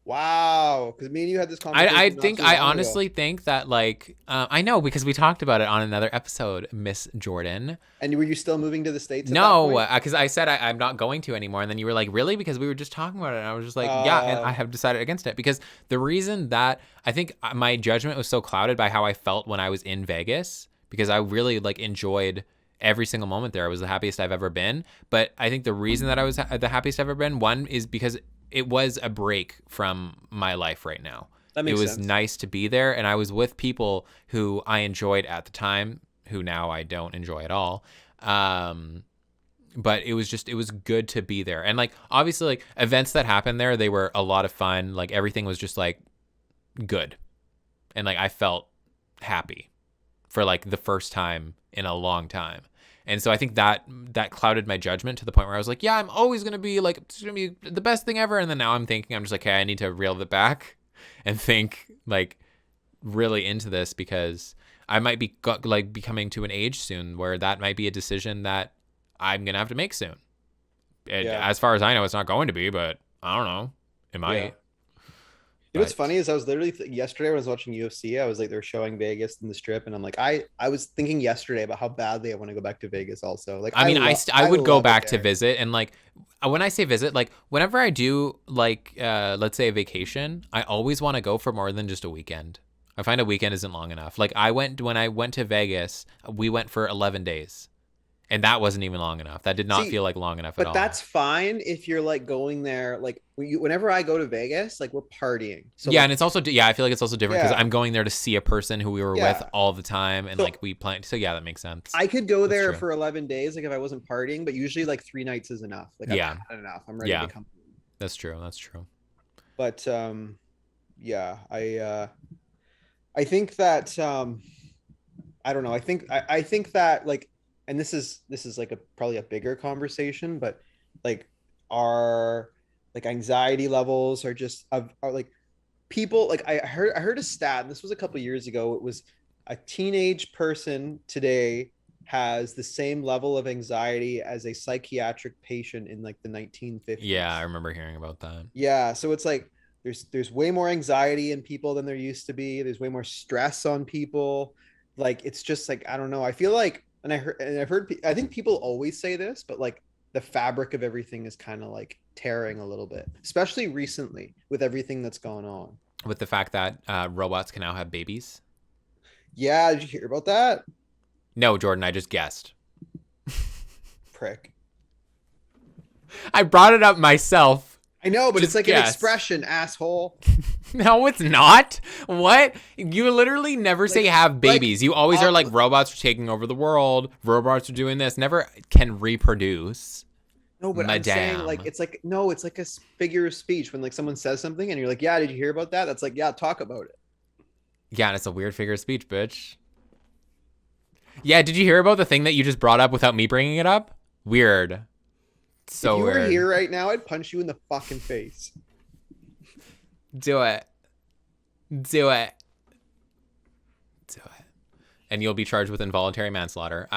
Wow, because me and you had this conversation. I honestly think that, like, I know, because we talked about it on another episode, Miss Jordan. And were you still moving to the States? No, because I said I'm not going to anymore, and then you were like, really? Because we were just talking about it, and I was just like, yeah, and I have decided against it, because the reason that I think my judgment was so clouded by how I felt when I was in Vegas, because I really like enjoyed every single moment there. I was the happiest I've ever been. But I think the reason that I was the happiest I've ever been, one, is because it was a break from my life right now. That makes sense. It was nice to be there, and I was with people who I enjoyed at the time, who now I don't enjoy at all. But it was good to be there. And like, obviously, like, events that happened there, they were a lot of fun. Like, everything was just like good. And like, I felt happy for like the first time in a long time. And so I think that clouded my judgment to the point where I was like, yeah, I'm always going to be like, it's going to be the best thing ever. And then now I'm thinking, I'm just like, hey, I need to reel it back and think like really into this, because I might be like becoming to an age soon where that might be a decision that I'm going to have to make soon. As far as I know, it's not going to be, but I don't know. It might. Yeah. You know what's funny is I was literally yesterday when I was watching UFC, I was like, they were showing Vegas in the Strip, and I'm like, I was thinking yesterday about how badly I want to go back to Vegas also. Like, I mean, I would go back to visit, and like when I say visit, like whenever I do like let's say a vacation, I always want to go for more than just a weekend. I find a weekend isn't long enough. Like when I went to Vegas, we went for 11 days. And that wasn't even long enough. That did not feel like long enough at all. But that's fine if you're like going there. Like whenever I go to Vegas, like we're partying. So yeah, like, and it's also I feel like it's also different because I'm going there to see a person who we were with all the time, and like we planned. So yeah, that makes sense. I could go there for 11 days, like if I wasn't partying, but usually like 3 nights is enough. Like I've had enough. I'm ready to come. That's true. That's true. But yeah, I think that I don't know. I think that like. And this is like probably a bigger conversation, but like our like anxiety levels are just are like people like I heard a stat, and this was a couple years ago. It was a teenage person today has the same level of anxiety as a psychiatric patient in like the 1950s. Yeah, I remember hearing about that. Yeah, so it's like there's way more anxiety in people than there used to be. There's way more stress on people. Like it's just like I don't know. I feel like I've heard, I think people always say this, but like the fabric of everything is kind of like tearing a little bit, especially recently with everything that's gone on. With the fact that robots can now have babies. Yeah. Did you hear about that? No, Jordan, I just guessed. Prick. I brought it up myself. I know, but it's like an expression, asshole. No, it's not. What? You literally never say have babies. You always are like robots are taking over the world. Robots are doing this. Never can reproduce. No, but I'm saying like it's like no, it's like a figure of speech when like someone says something and you're like, yeah, did you hear about that? That's like, yeah, talk about it. Yeah, and it's a weird figure of speech, bitch. Yeah, did you hear about the thing that you just brought up without me bringing it up? Weird. So if you weird. were here right now, I'd punch you in the fucking face. Do it. Do it. Do it. And you'll be charged with involuntary manslaughter.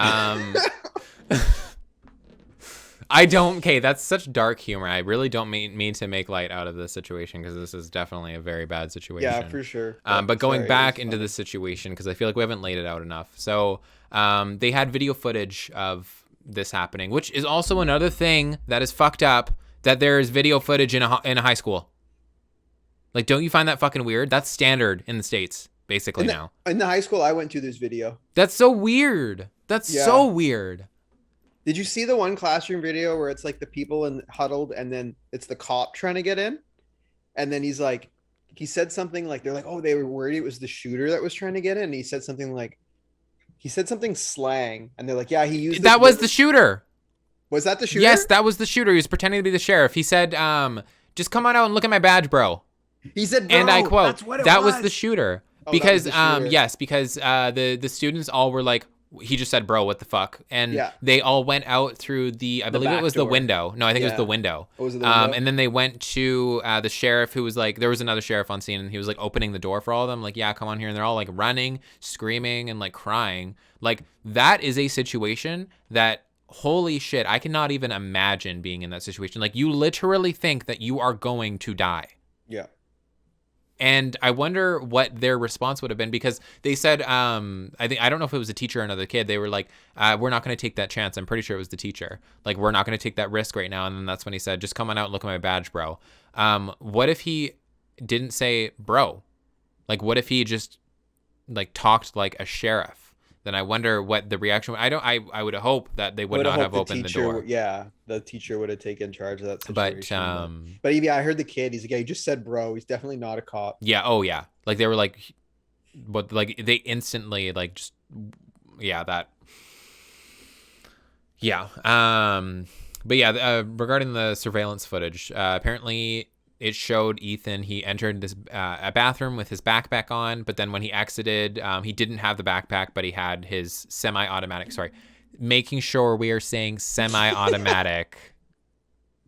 Okay, that's such dark humor. I really don't mean to make light out of this situation because this is definitely a very bad situation. Yeah, for sure. But going back into the situation, because I feel like we haven't laid it out enough. So they had video footage of this happening, which is also another thing that is fucked up, that there is video footage in a high school. Like, don't you find that fucking weird? That's standard in the States, basically now. In the high school I went to, there's video. That's so weird. That's so weird. Did you see the one classroom video where it's like the people huddled and then it's the cop trying to get in? And then he's like, he said something like, they're like, oh, they were worried it was the shooter that was trying to get in. And he said something slang. And they're like, yeah, he used that was the shooter. Was that the shooter? Yes, that was the shooter. He was pretending to be the sheriff. He said, just come on out and look at my badge, bro. He said, bro, and I quote, that's what that was the shooter. Oh, because, because the students all were like, he just said, bro, what the fuck? And they all went out through I believe it was the window. No, I think it was the window. Oh, was it the window? And then they went to the sheriff, who was like, there was another sheriff on scene, and he was like opening the door for all of them. Like, yeah, come on here. And they're all like running, screaming, and like crying. Like, that is a situation that, holy shit, I cannot even imagine being in that situation. Like, you literally think that you are going to die. Yeah. And I wonder what their response would have been, because they said, I don't know if it was a teacher or another kid. They were like, we're not going to take that chance. I'm pretty sure it was the teacher. Like, we're not going to take that risk right now. And then that's when he said, just come on out and look at my badge, bro. What if he didn't say bro? Like, what if he just like talked like a sheriff? Then I wonder what the reaction. I would hope that they would not have opened the door. Yeah, the teacher would have taken charge of that situation. But yeah, I heard the kid. He's like, yeah, he just said bro. He's definitely not a cop. Yeah. Oh yeah. Like they were like, but like they instantly like just that. Yeah. But yeah, regarding the surveillance footage, apparently it showed Ethan, he entered this a bathroom with his backpack on, but then when he exited, he didn't have the backpack, but he had his making sure we are saying semi-automatic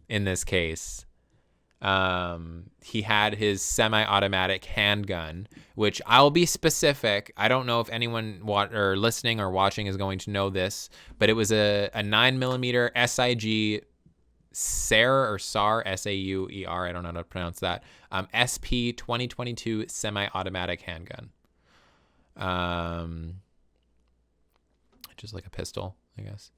in this case. He had his semi-automatic handgun, which I'll be specific. I don't know if anyone listening or watching is going to know this, but it was a 9mm SIG SAUR or SAR, SAUER. I don't know how to pronounce that. SP 2022 semi-automatic handgun. Just like a pistol, I guess.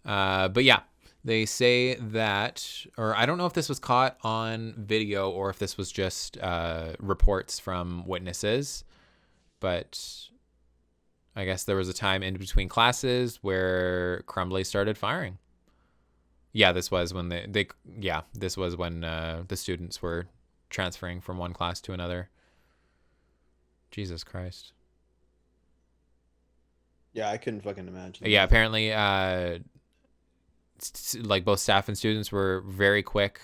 But yeah. They say that, or I don't know if this was caught on video or if this was just reports from witnesses, but I guess there was a time in between classes where Crumbly started firing. Yeah, this was when this was when the students were transferring from one class to another. Jesus Christ. Yeah, I couldn't fucking imagine. Yeah, apparently, like both staff and students were very quick,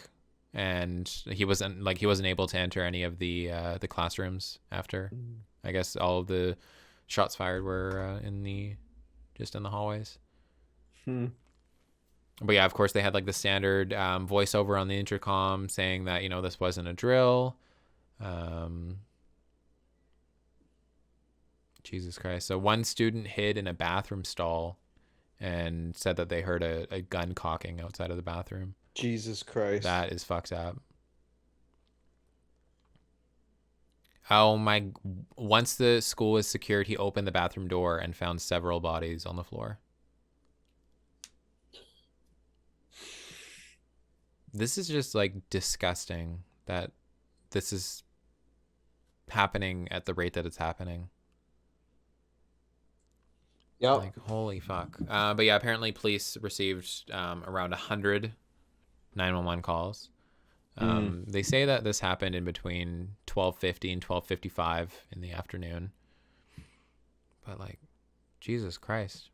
and he wasn't able to enter any of the classrooms after. I guess all of the shots fired were in the hallways. But yeah, of course they had like the standard voiceover on the intercom saying that, you know, this wasn't a drill. Jesus Christ. So one student hid in a bathroom stall and said that they heard a gun cocking outside of the bathroom. Jesus Christ. That is fucked up. Oh my. Once the school was secured, he opened the bathroom door and found several bodies on the floor. This is just like disgusting that this is happening at the rate that it's happening. Yeah. Like, holy fuck. But yeah, apparently police received around 100 911 calls. They say that this happened in between 12:50 and 12:55 in the afternoon. But like, Jesus Christ.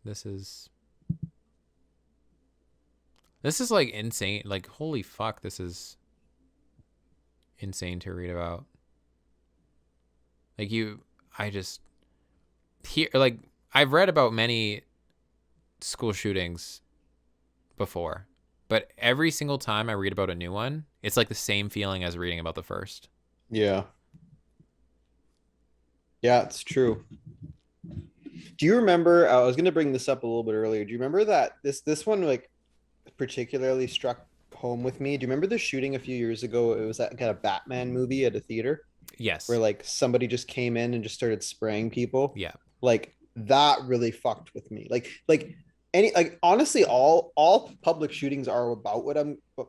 This is like insane. Like, holy fuck, this is insane to read about. Like I've read about many school shootings before, but every single time I read about a new one, it's like the same feeling as reading about the first. Yeah. Yeah, it's true. Do you remember, I was going to bring this up a little bit earlier. Do you remember that this one like particularly struck home with me? Do you remember the shooting a few years ago? It was at a Batman movie at a theater. Yes. Where like somebody just came in and just started spraying people. Yeah. Like that really fucked with me. Honestly, all public shootings are about what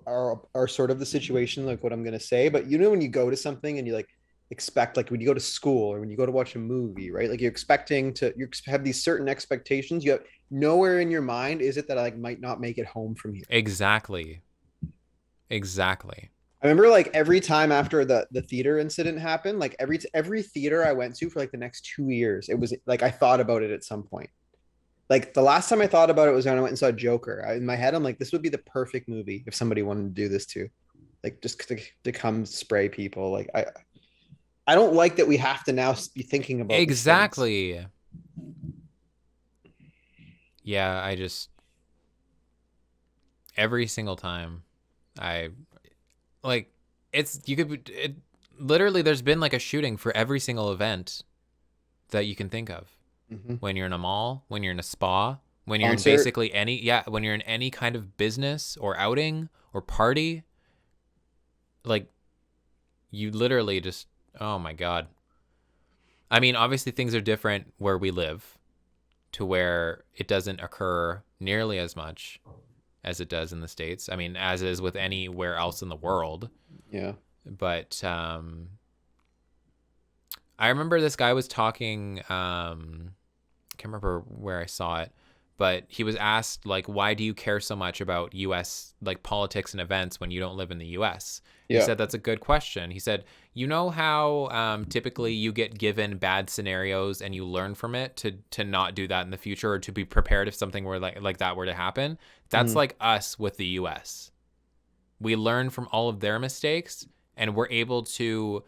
are sort of the situation, like what I'm gonna say. But you know, when you go to something and you like expect, like when you go to school or when you go to watch a movie, right? Like you have these certain expectations. You have nowhere in your mind is it that I like might not make it home from here. Exactly. I remember like every time after the theater incident happened, like every theater I went to for like the next 2 years, it was like I thought about it at some point. Like the last time I thought about it was when I went and saw Joker. In my head, I'm like, this would be the perfect movie if somebody wanted to do this too, like just to come spray people. Like I don't like that we have to now be thinking about exactly. Yeah, I just every single time like literally there's been like a shooting for every single event that you can think of. When you're in a mall, when you're in a spa, when you're concert. In basically when you're in any kind of business or outing or party, like you literally just, oh my God. I mean, obviously things are different where we live to where it doesn't occur nearly as much as it does in the States. I mean, as is with anywhere else in the world. Yeah. But I remember this guy was talking, I can't remember where I saw it, but he was asked, like, why do you care so much about U.S. like politics and events when you don't live in the U.S.? He said, that's a good question. He said, you know how typically you get given bad scenarios and you learn from it to not do that in the future, or to be prepared if something were like that were to happen? That's like us with the U.S. We learn from all of their mistakes and we're able to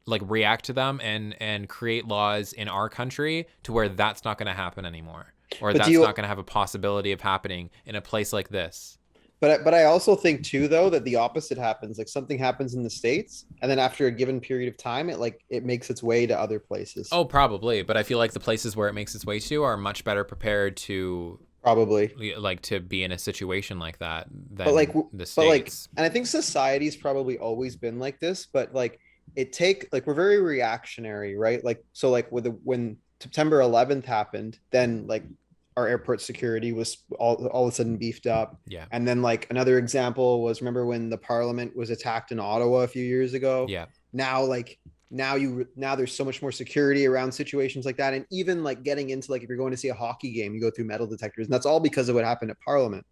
like react to them and create laws in our country to where that's not going to happen anymore. or But that's not going to have a possibility of happening in a place like this. but I also think too though that the opposite happens. Like something happens in the States, and then after a given period of time, it makes its way to other places. Oh, probably, but I feel like the places where it makes its way to are much better prepared to Probably. like to be in a situation like that But like than the but like States. and I think society's probably always been like this, but like we're very reactionary, right? Like so like when September 11th happened, then like our airport security was all of a sudden beefed up. Yeah. And then like another example was, remember when the parliament was attacked in Ottawa a few years ago? Yeah. Now like now there's so much more security around situations like that. And even like getting into like if you're going to see a hockey game, you go through metal detectors, and that's all because of what happened at Parliament.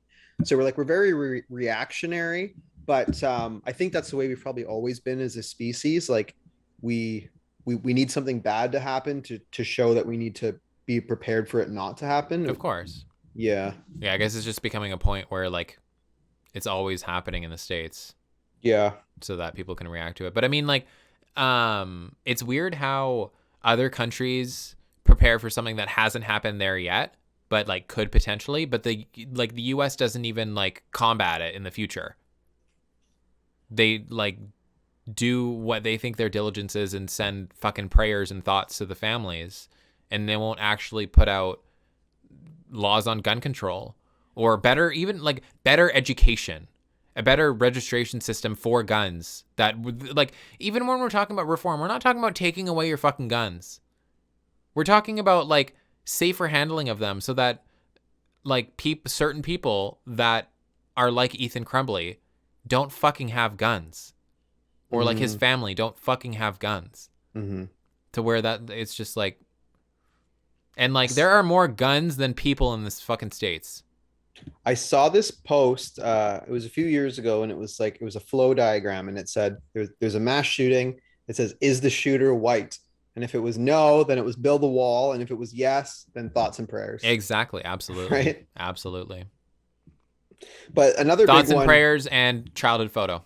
So we're very reactionary, but I think that's the way we've probably always been as a species. Like we we need something bad to happen to show that we need to be prepared for it not to happen. Of course. Yeah. Yeah, I guess it's just becoming a point where like it's always happening in the States. Yeah. So that people can react to it. But I mean, like, it's weird how other countries prepare for something that hasn't happened there yet, but like could potentially, but the US doesn't even like combat it in the future. They like do what they think their diligence is and send fucking prayers and thoughts to the families, and they won't actually put out laws on gun control or better education, a better registration system for guns. That like, even when we're talking about reform, we're not talking about taking away your fucking guns. We're talking about like safer handling of them, so that like certain people that are like Ethan Crumbley don't fucking have guns, or like his family don't fucking have guns. To where that it's just like, and like there are more guns than people in this fucking States. I saw this post. It was a few years ago, and it was a flow diagram, and it said there's a mass shooting. It says, is the shooter white? And if it was no, then it was build a wall, and if it was yes, then thoughts and prayers. Exactly, absolutely, right, absolutely. But another thoughts big and prayers and childhood photo.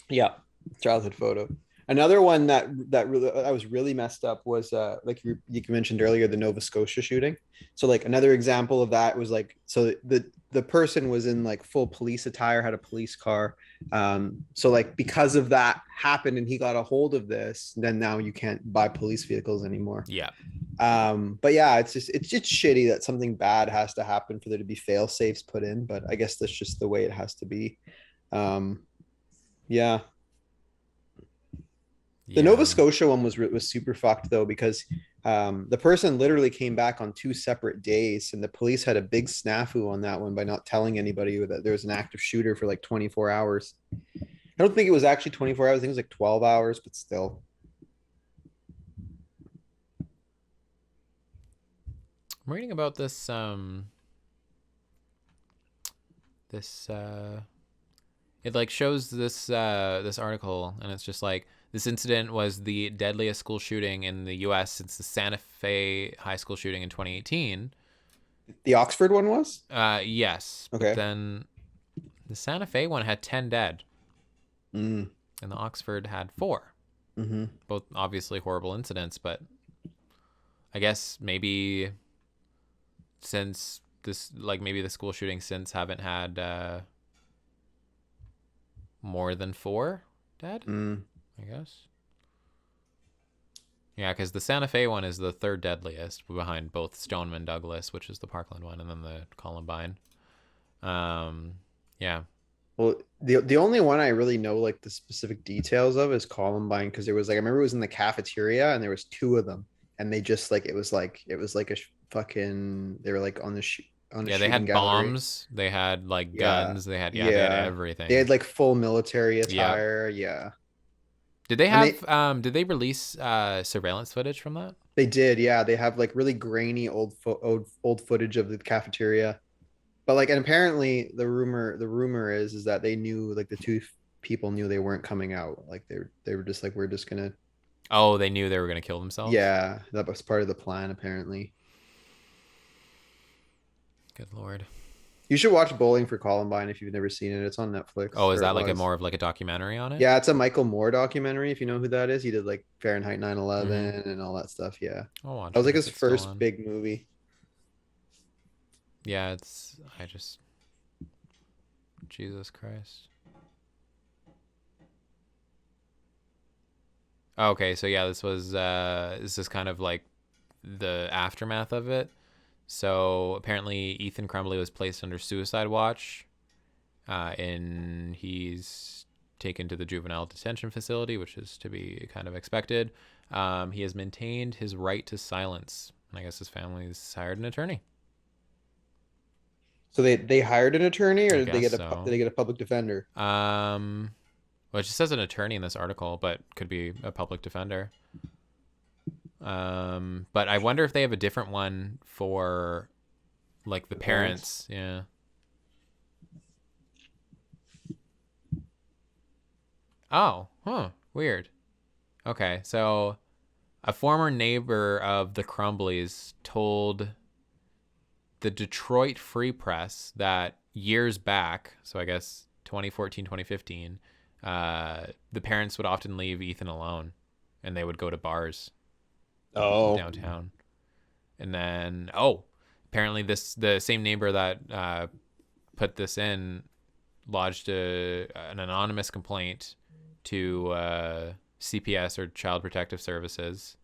Yeah, childhood photo. Another one that really I was really messed up was like you mentioned earlier, the Nova Scotia shooting. So like another example of that was like, so the person was in like full police attire, had a police car. So like because of that happened and he got a hold of this, then now you can't buy police vehicles anymore. Yeah. But yeah, it's just shitty that something bad has to happen for there to be fail safes put in. But I guess that's just the way it has to be. Yeah. The Nova Scotia one was super fucked though, because the person literally came back on 2 separate days, and the police had a big snafu on that one by not telling anybody that there was an active shooter for like 24 hours. I don't think it was actually 24 hours. I think it was like 12 hours, but still. I'm reading about this it like shows this article, and it's just like, this incident was the deadliest school shooting in the U.S. since the Santa Fe high school shooting in 2018. The Oxford one was? Yes. Okay. But then the Santa Fe one had 10 dead. And the Oxford had 4. Both obviously horrible incidents, but I guess maybe since this, like maybe the school shootings since haven't had more than 4 dead. I guess. Yeah, because the Santa Fe one is the 3rd deadliest, behind both Stoneman Douglas, which is the Parkland one, and then the Columbine. Yeah. Well, the only one I really know like the specific details of is Columbine, because there was like, I remember it was in the cafeteria and there was 2 of them, and they just like it was like a fucking, they were like on the yeah, they had gallery. Bombs, they had like guns, they had they had everything. They had like full military attire. Yeah. Did they have did they release surveillance footage from that? They did, yeah. They have like really grainy old footage of the cafeteria. But like, and apparently the rumor is that they knew, like the 2 people knew they weren't coming out. Like they were just like, we're just gonna. Oh, they knew they were gonna kill themselves? Yeah, that was part of the plan apparently. Good Lord. You should watch Bowling for Columbine if you've never seen it. It's on Netflix. Oh, is that like more of like a documentary on it? Yeah, it's a Michael Moore documentary, if you know who that is. He did like Fahrenheit 9/11 and all that stuff. Yeah. I'll watch that was like it his first big movie. Yeah, Jesus Christ. Okay, so yeah, this is kind of like the aftermath of it. So apparently Ethan Crumbley was placed under suicide watch, and he's taken to the juvenile detention facility, which is to be kind of expected. He has maintained his right to silence, and I guess his family's hired an attorney. So they hired an attorney, or I did they guess get so. did they get a public defender? Well, it just says an attorney in this article, but could be a public defender. But I wonder if they have a different one for like the parents. Yeah. Oh, huh. Weird. Okay, so a former neighbor of the Crumbleys told the Detroit Free Press that years back, so I guess 2014, 2015, the parents would often leave Ethan alone and they would go to bars downtown. And then, apparently the same neighbor that put this in lodged an anonymous complaint to CPS, or Child Protective Services.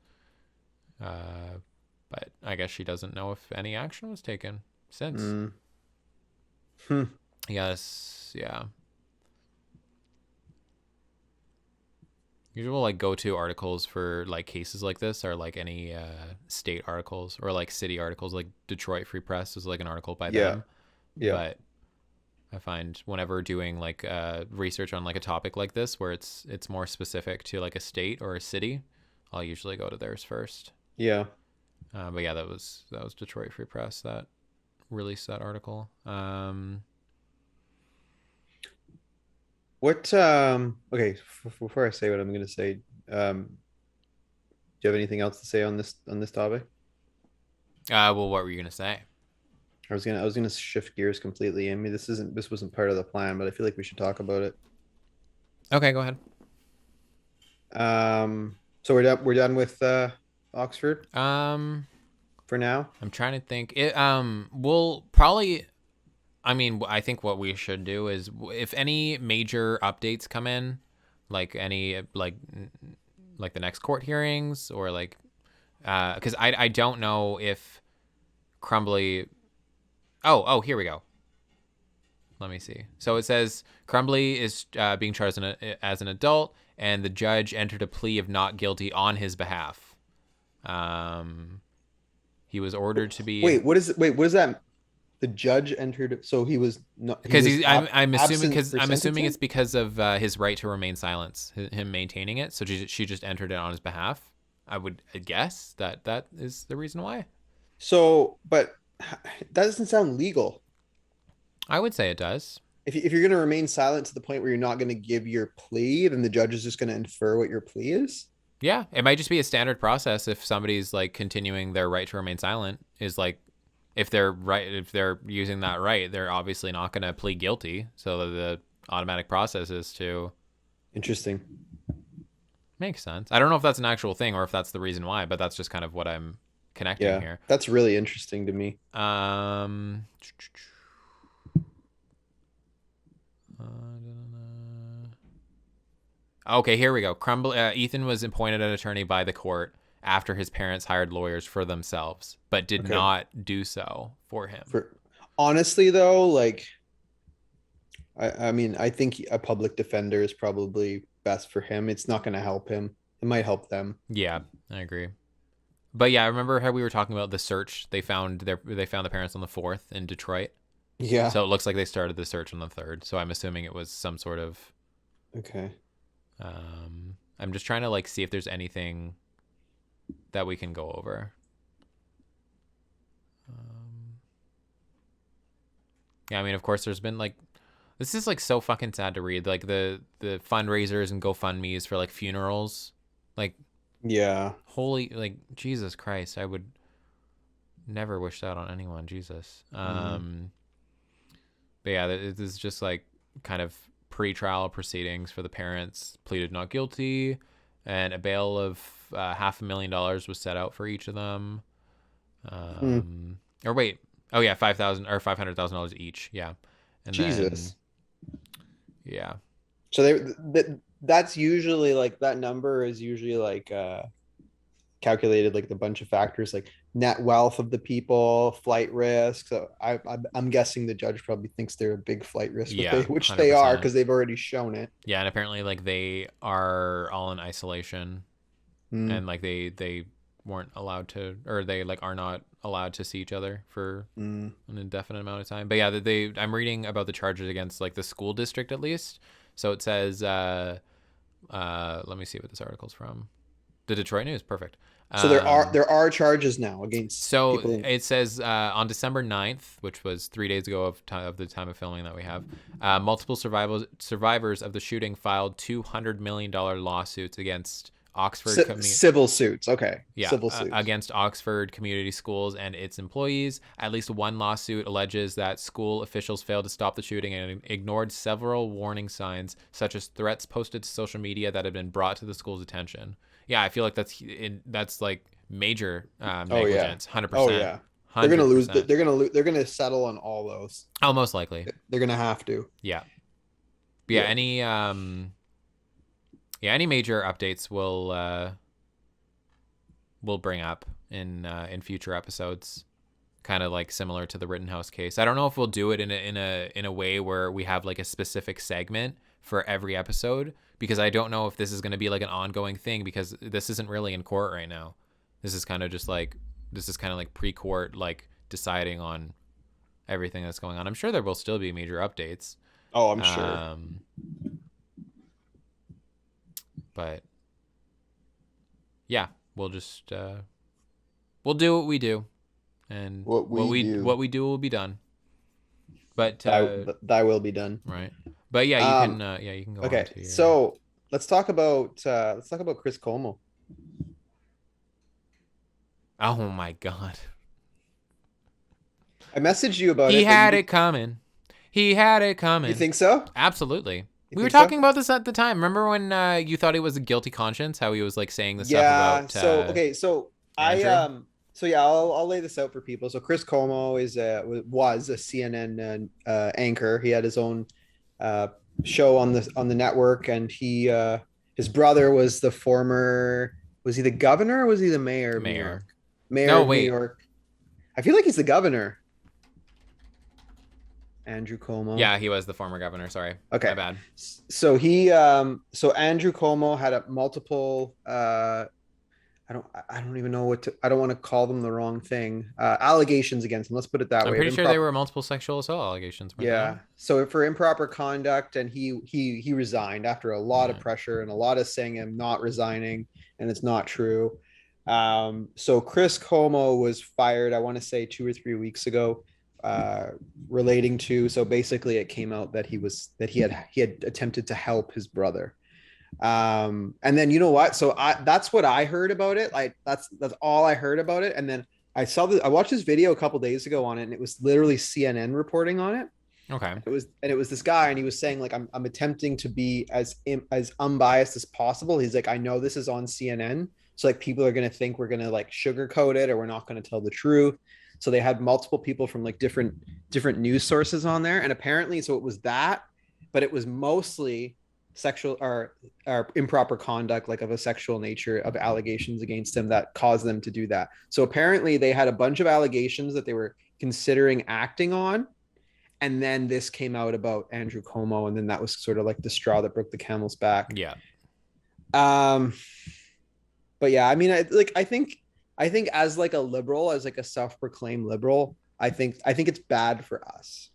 But I guess she doesn't know if any action was taken since. Yes, yeah. Usual like go-to articles for like cases like this are like any state articles or like city articles. Like Detroit Free Press is like an article by them. Yeah. But I find whenever doing like research on like a topic like this where it's more specific to like a state or a city, I'll usually go to theirs first. Yeah. But yeah, that was Detroit Free Press that released that article. Okay, before I say what I'm going to say, do you have anything else to say on this topic? Well, what were you gonna say? I was gonna shift gears completely. I mean, this wasn't part of the plan, but I feel like we should talk about it. Okay, go ahead. So we're done with Oxford for now. I'm trying to think. We'll probably. I mean, I think what we should do is if any major updates come in, like any like the next court hearings or like, because I don't know if Crumbley. Oh, here we go. Let me see. So it says Crumbley is being charged as an adult, and the judge entered a plea of not guilty on his behalf. He was ordered to be. What is that? The judge entered, so he was not because I'm assuming it's because of his right to remain silent, him maintaining it. So she just entered it on his behalf. I would guess that is the reason why. So, but that doesn't sound legal. I would say it does. If you're going to remain silent to the point where you're not going to give your plea, then the judge is just going to infer what your plea is. Yeah, it might just be a standard process if somebody's like continuing their right to remain silent. Is like if they're using that right, they're obviously not going to plead guilty. So the automatic process is to. Interesting. Makes sense. I don't know if that's an actual thing or if that's the reason why, but that's just kind of what I'm connecting here. That's really interesting to me. Okay, here we go. Ethan was appointed an attorney by the court after his parents hired lawyers for themselves, but did not do so for him. Honestly, though, like, I mean, I think a public defender is probably best for him. It's not going to help him. It might help them. Yeah, I agree. But yeah, I remember how we were talking about the search. They found the parents on the 4th in Detroit. Yeah. So it looks like they started the search on the 3rd. So I'm assuming it was some sort of. Okay. I'm just trying to like see if there's anything that we can go over. Yeah, I mean, of course, there's been like, this is like so fucking sad to read. Like the fundraisers and GoFundMe's for like funerals, like. Yeah. Holy, like, Jesus Christ, I would never wish that on anyone. Jesus. But yeah, it is just like kind of pre-trial proceedings for the parents. Pleaded not guilty, and a bail of $500,000 was set out for each of them. Or wait, Oh yeah, $500,000 each. Yeah, and Jesus. then yeah. So that's usually like that number is usually like calculated like the bunch of factors like net wealth of the people, flight risk. So I'm guessing the judge probably thinks they're a big flight risk, Yeah, which they are 100%. because they've already shown it. Yeah, and apparently like they are all in isolation, Mm, and like they weren't allowed to, or they like are not allowed to see each other for mm. an indefinite amount of time. But yeah, I'm reading about the charges against like the school district at least. So it says let me see what this article's from. The Detroit News, perfect. So there are charges now against So people. it says on December 9th, which was 3 days ago of the time of filming that we have, multiple survivors of the shooting filed $200 million lawsuits against Oxford Civil suits. Okay. yeah, Civil suits. against Oxford Community Schools and its employees. At least one lawsuit alleges that school officials failed to stop the shooting and ignored several warning signs, such as threats posted to social media that had been brought to the school's attention. Yeah, I feel like that's like major negligence. 100%. Oh yeah. 100%. They're gonna lose. They're gonna lose. They're gonna settle on all those. Oh, most likely. They're gonna have to. Yeah. But yeah. Any major updates we'll bring up in future episodes, kind of like similar to the Rittenhouse case. I don't know if we'll do it in a way where we have like a specific segment for every episode, because I don't know if this is going to be like an ongoing thing, because this isn't really in court right now. This is kind of like pre-court, like deciding on everything that's going on. I'm sure there will still be major updates. Oh, I'm sure. But yeah, we'll just we'll do what we do, and what we do will be done. But thy will be done. Right. But yeah, you can go. Okay, so let's talk about Chris Cuomo. Oh my God. I messaged you about it. He had it coming. He had it coming. You think so? Absolutely. We were talking about this at the time. Remember when you thought he was a guilty conscience? How he was like saying the stuff about. I'll lay this out for people. So Chris Cuomo was a CNN anchor. He had his own show on the network, and his brother was the former. Was he the governor? Or was he the mayor? Mayor. Of New York. I feel like he's the governor. Andrew Cuomo. Yeah, he was the former governor. Sorry. Okay. My bad. So Andrew Cuomo had a multiple. I don't even know I don't want to call them the wrong thing. Allegations against him. Let's put it that way. I'm pretty sure they were multiple sexual assault allegations. Yeah. So for improper conduct, and he resigned after a lot of pressure and a lot of saying him not resigning, and it's not true. So Chris Cuomo was fired, I want to say 2 or 3 weeks ago, relating to. So basically, it came out that he had attempted to help his brother. And then you know what? So that's what I heard about it. Like that's all I heard about it. And then I watched this video a couple days ago on it, and it was literally CNN reporting on it. Okay. It was this guy, and he was saying like I'm attempting to be as unbiased as possible. He's like, I know this is on CNN, so like people are gonna think we're gonna like sugarcoat it, or we're not gonna tell the truth. So they had multiple people from like different news sources on there, and apparently, so it was that, but it was mostly sexual or improper conduct, like of a sexual nature, of allegations against him that caused them to do that. So apparently they had a bunch of allegations that they were considering acting on, and then this came out about Andrew Cuomo, and then that was sort of like the straw that broke the camel's back. Yeah. But yeah, I mean, I think as like a liberal, as like a self-proclaimed liberal, I think it's bad for us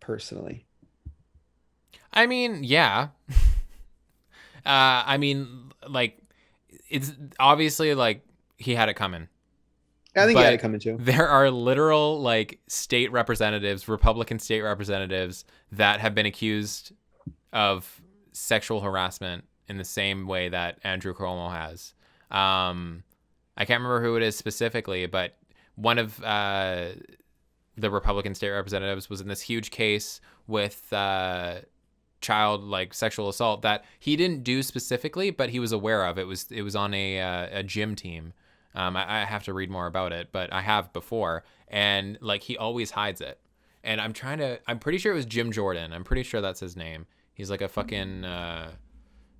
personally. I mean, yeah. I mean, like, it's obviously like he had it coming. I think he had it coming too. There are literal like state representatives, Republican state representatives, that have been accused of sexual harassment in the same way that Andrew Cuomo has. I can't remember who it is specifically, but one of the Republican state representatives was in this huge case with child like sexual assault that he didn't do specifically, but he was aware of. It was on a gym team, I have to read more about it, but I have before. And like he always hides it. And I'm pretty sure it was Jim Jordan. I'm pretty sure that's his name. He's like a fucking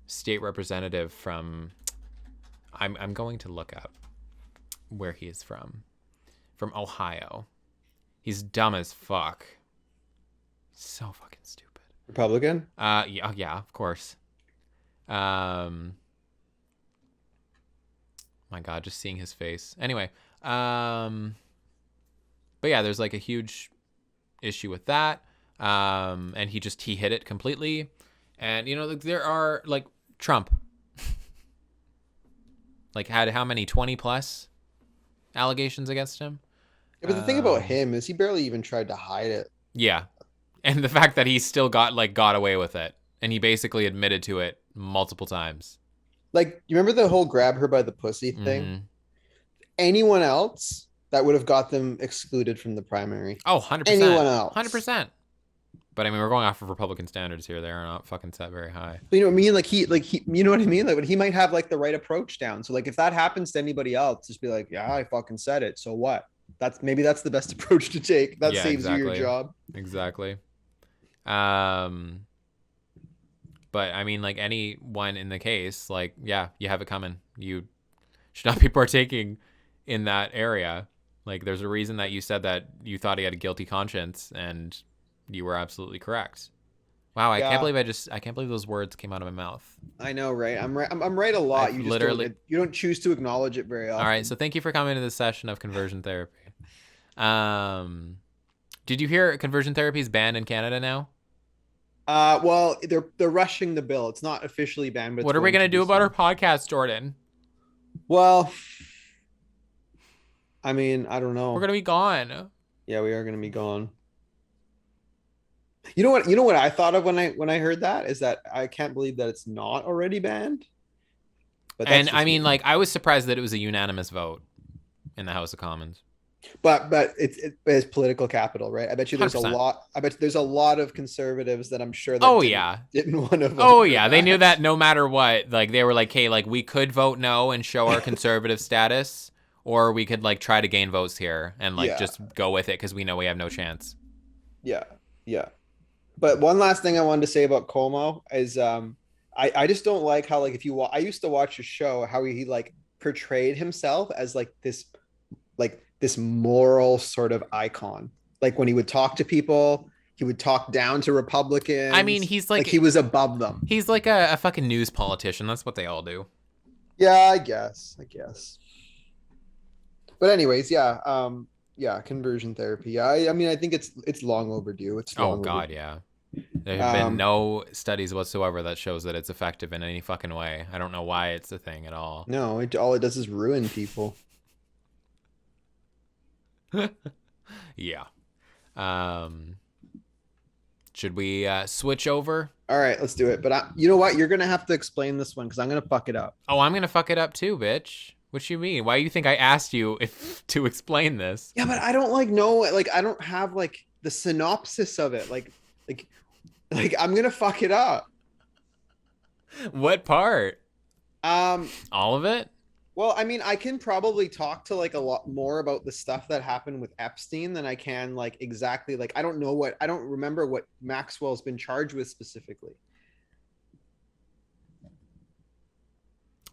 state representative from, I'm going to look up where he is from Ohio. He's dumb as fuck. So fucking stupid. Republican? Yeah, of course. My God, just seeing his face. Anyway, but yeah, there's like a huge issue with that. And he hit it completely. And you know, there are like Trump, like had how many 20 plus allegations against him. Yeah, but the thing about him is he barely even tried to hide it. Yeah. And the fact that he still got away with it. And he basically admitted to it multiple times. Like, you remember the whole grab her by the pussy thing? Mm-hmm. Anyone else, that would have got them excluded from the primary. Oh, 100%. Anyone else. 100%. But I mean, we're going off of Republican standards here. They are not fucking set very high. But you know what I mean? Like he, you know what I mean? Like, but he might have like the right approach down. So like, if that happens to anybody else, just be like, yeah, I fucking said it. So what? That's the best approach to take. That saves you your job. Exactly. But I mean, like anyone in the case, like, yeah, you have it coming. You should not be partaking in that area. Like, there's a reason that you said that you thought he had a guilty conscience, and you were absolutely correct. Wow, I can't believe those words came out of my mouth. I know, right? I'm right. I'm right a lot. You don't choose to acknowledge it very often. All right, so thank you for coming to this session of conversion therapy. Did you hear conversion therapy is banned in Canada now? Well, they're rushing the bill. It's not officially banned, but what are we gonna do about our podcast, Jordan? Well, I mean, I don't know. We're gonna be gone. Yeah, we are gonna be gone. You know what I thought of when I heard that is that I can't believe that it's not already banned. But and I mean, like, I was surprised that it was a unanimous vote in the House of Commons. But it's political capital, right? I bet you there's 100%. I bet there's a lot of conservatives that I'm sure that didn't want to vote. Oh yeah, they knew that no matter what, like they were like, hey, like we could vote no and show our conservative status, or we could like try to gain votes here and like just go with it because we know we have no chance. Yeah. But one last thing I wanted to say about Cuomo is I just don't like how like I used to watch a show how he like portrayed himself as like this moral sort of icon. Like when he would talk to people, he would talk down to Republicans. I mean, he's like he was above them. He's like a fucking news politician. That's what they all do. Yeah, I guess. But anyways, conversion therapy. Yeah, I mean, I think it's long overdue. Yeah. There have been no studies whatsoever that shows that it's effective in any fucking way. I don't know why it's a thing at all. No, all it does is ruin people. Yeah. Should we switch over? All right, let's do it. But you know what? You're gonna have to explain this one because I'm gonna fuck it up. Oh, I'm gonna fuck it up too, bitch. What you mean? Why do you think I asked you to explain this? Yeah, but I don't know. I don't have like the synopsis of it. Like I'm gonna fuck it up. What part? All of it? Well, I mean, I can probably talk to like a lot more about the stuff that happened with Epstein than I can like exactly like I don't remember what Maxwell's been charged with specifically.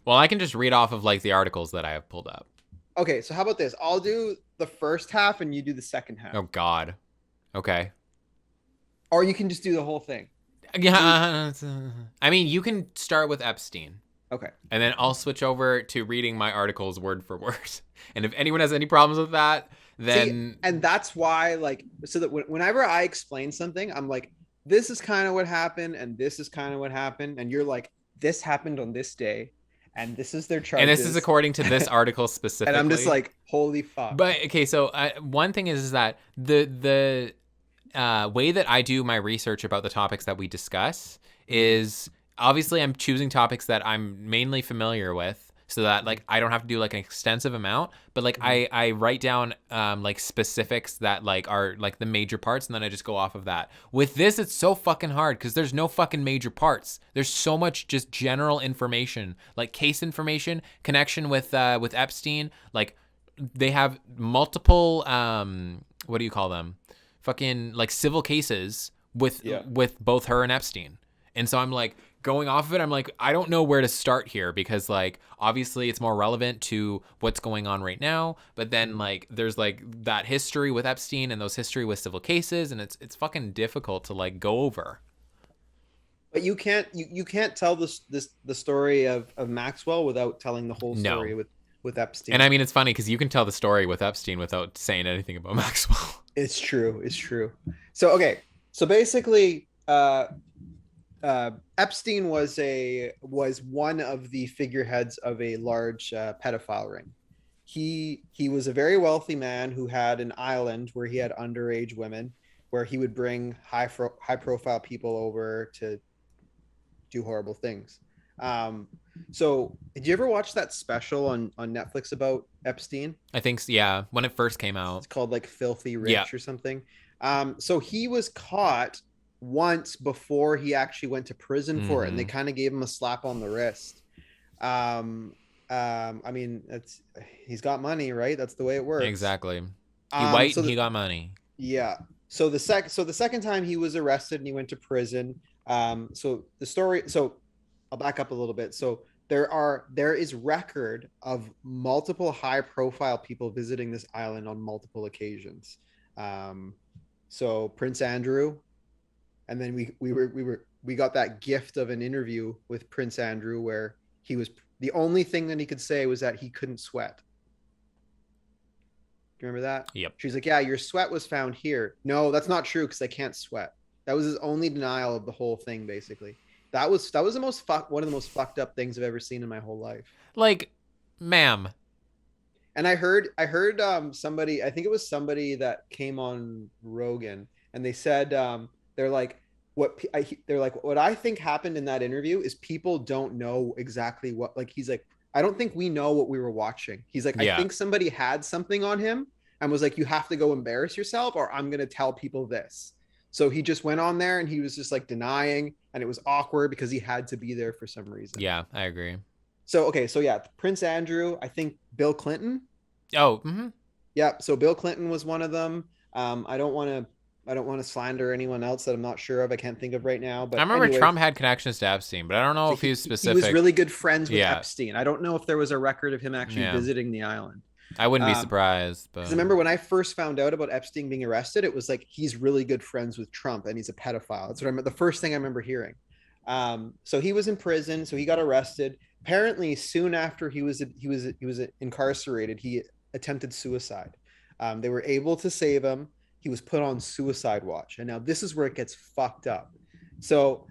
Well, I can just read off of like the articles that I have pulled up. Okay, so how about this? I'll do the first half and you do the second half. Oh God. Okay. Or you can just do the whole thing. Yeah. I mean, you can start with Epstein. Okay. And then I'll switch over to reading my articles word for word. And if anyone has any problems with that, then... and that's why, like, so that whenever I explain something, I'm like, this is kind of what happened, and this is kind of what happened. And you're like, this happened on this day, and this is their charges. And this is according to this article specifically. And I'm just like, holy fuck. But, okay, so one thing is that the way that I do my research about the topics that we discuss is... Obviously, I'm choosing topics that I'm mainly familiar with. so that like I don't have to do like an extensive amount, but like I write down like specifics that like are like the major parts, and then I just go off of that. With this, it's so fucking hard because there's no fucking major parts. There's so much just general information, like case information, connection with Epstein. Like they have multiple what do you call them? Fucking like civil cases with both her and Epstein. And so I'm like going off of it, I'm like, I don't know where to start here because like obviously it's more relevant to what's going on right now, but then like there's like that history with Epstein and those history with civil cases, and it's fucking difficult to like go over. But you can't tell the story of Maxwell without telling the whole story with Epstein. And I mean, it's funny because you can tell the story with Epstein without saying anything about Maxwell. It's true. So okay, so basically Epstein was one of the figureheads of a large pedophile ring. He was a very wealthy man who had an island where he had underage women, where he would bring high profile people over to do horrible things. So did you ever watch that special on Netflix about Epstein? I think yeah, when it first came out. It's called like Filthy Rich or something. So he was caught once before he actually went to prison for it, and they kind of gave him a slap on the wrist. I mean, he's got money, right? That's the way it works. Exactly. He white and he got money. Yeah. So the second time he was arrested and he went to prison. So I'll back up a little bit. So there is record of multiple high profile people visiting this island on multiple occasions. So Prince Andrew, and then we got that gift of an interview with Prince Andrew where he was the only thing that he could say was that he couldn't sweat. Do you remember that? Yep. She's like, yeah, your sweat was found here. No, that's not true because I can't sweat. That was his only denial of the whole thing, basically. That was one of the most fucked up things I've ever seen in my whole life. Like, ma'am. And I heard somebody, I think it was somebody that came on Rogan, and they said they're like what I think happened in that interview is people don't know exactly what, like, he's like, I don't think we know what we were watching. He's like, I think somebody had something on him and was like, you have to go embarrass yourself or I'm going to tell people this. So he just went on there and he was just like denying, and it was awkward because he had to be there for some reason. Yeah, I agree. So, okay. So yeah, Prince Andrew, I think Bill Clinton. Oh, mm-hmm. Yeah. So Bill Clinton was one of them. I don't want to slander anyone else that I'm not sure of. I can't think of right now. But I remember Trump had connections to Epstein, but I don't know if he's specific. He was really good friends with Epstein. I don't know if there was a record of him actually visiting the island. I wouldn't be surprised. But I remember when I first found out about Epstein being arrested, it was like he's really good friends with Trump and he's a pedophile. That's what I remember. The first thing I remember hearing. So he was in prison. So he got arrested. Apparently, soon after he was incarcerated, he attempted suicide. They were able to save him. He was put on suicide watch. And now this is where it gets fucked up. So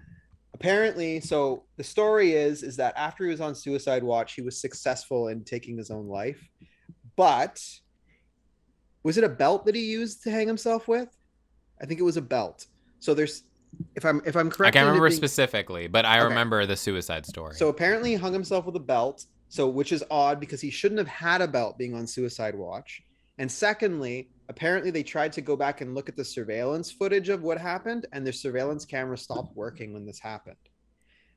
apparently, the story is that after he was on suicide watch, he was successful in taking his own life. But was it a belt that he used to hang himself with? I think it was a belt. So there's, if I'm correct, I can't remember specifically, but I remember the suicide story. So apparently he hung himself with a belt. So which is odd because he shouldn't have had a belt being on suicide watch. And secondly, apparently they tried to go back and look at the surveillance footage of what happened, and the surveillance camera stopped working when this happened.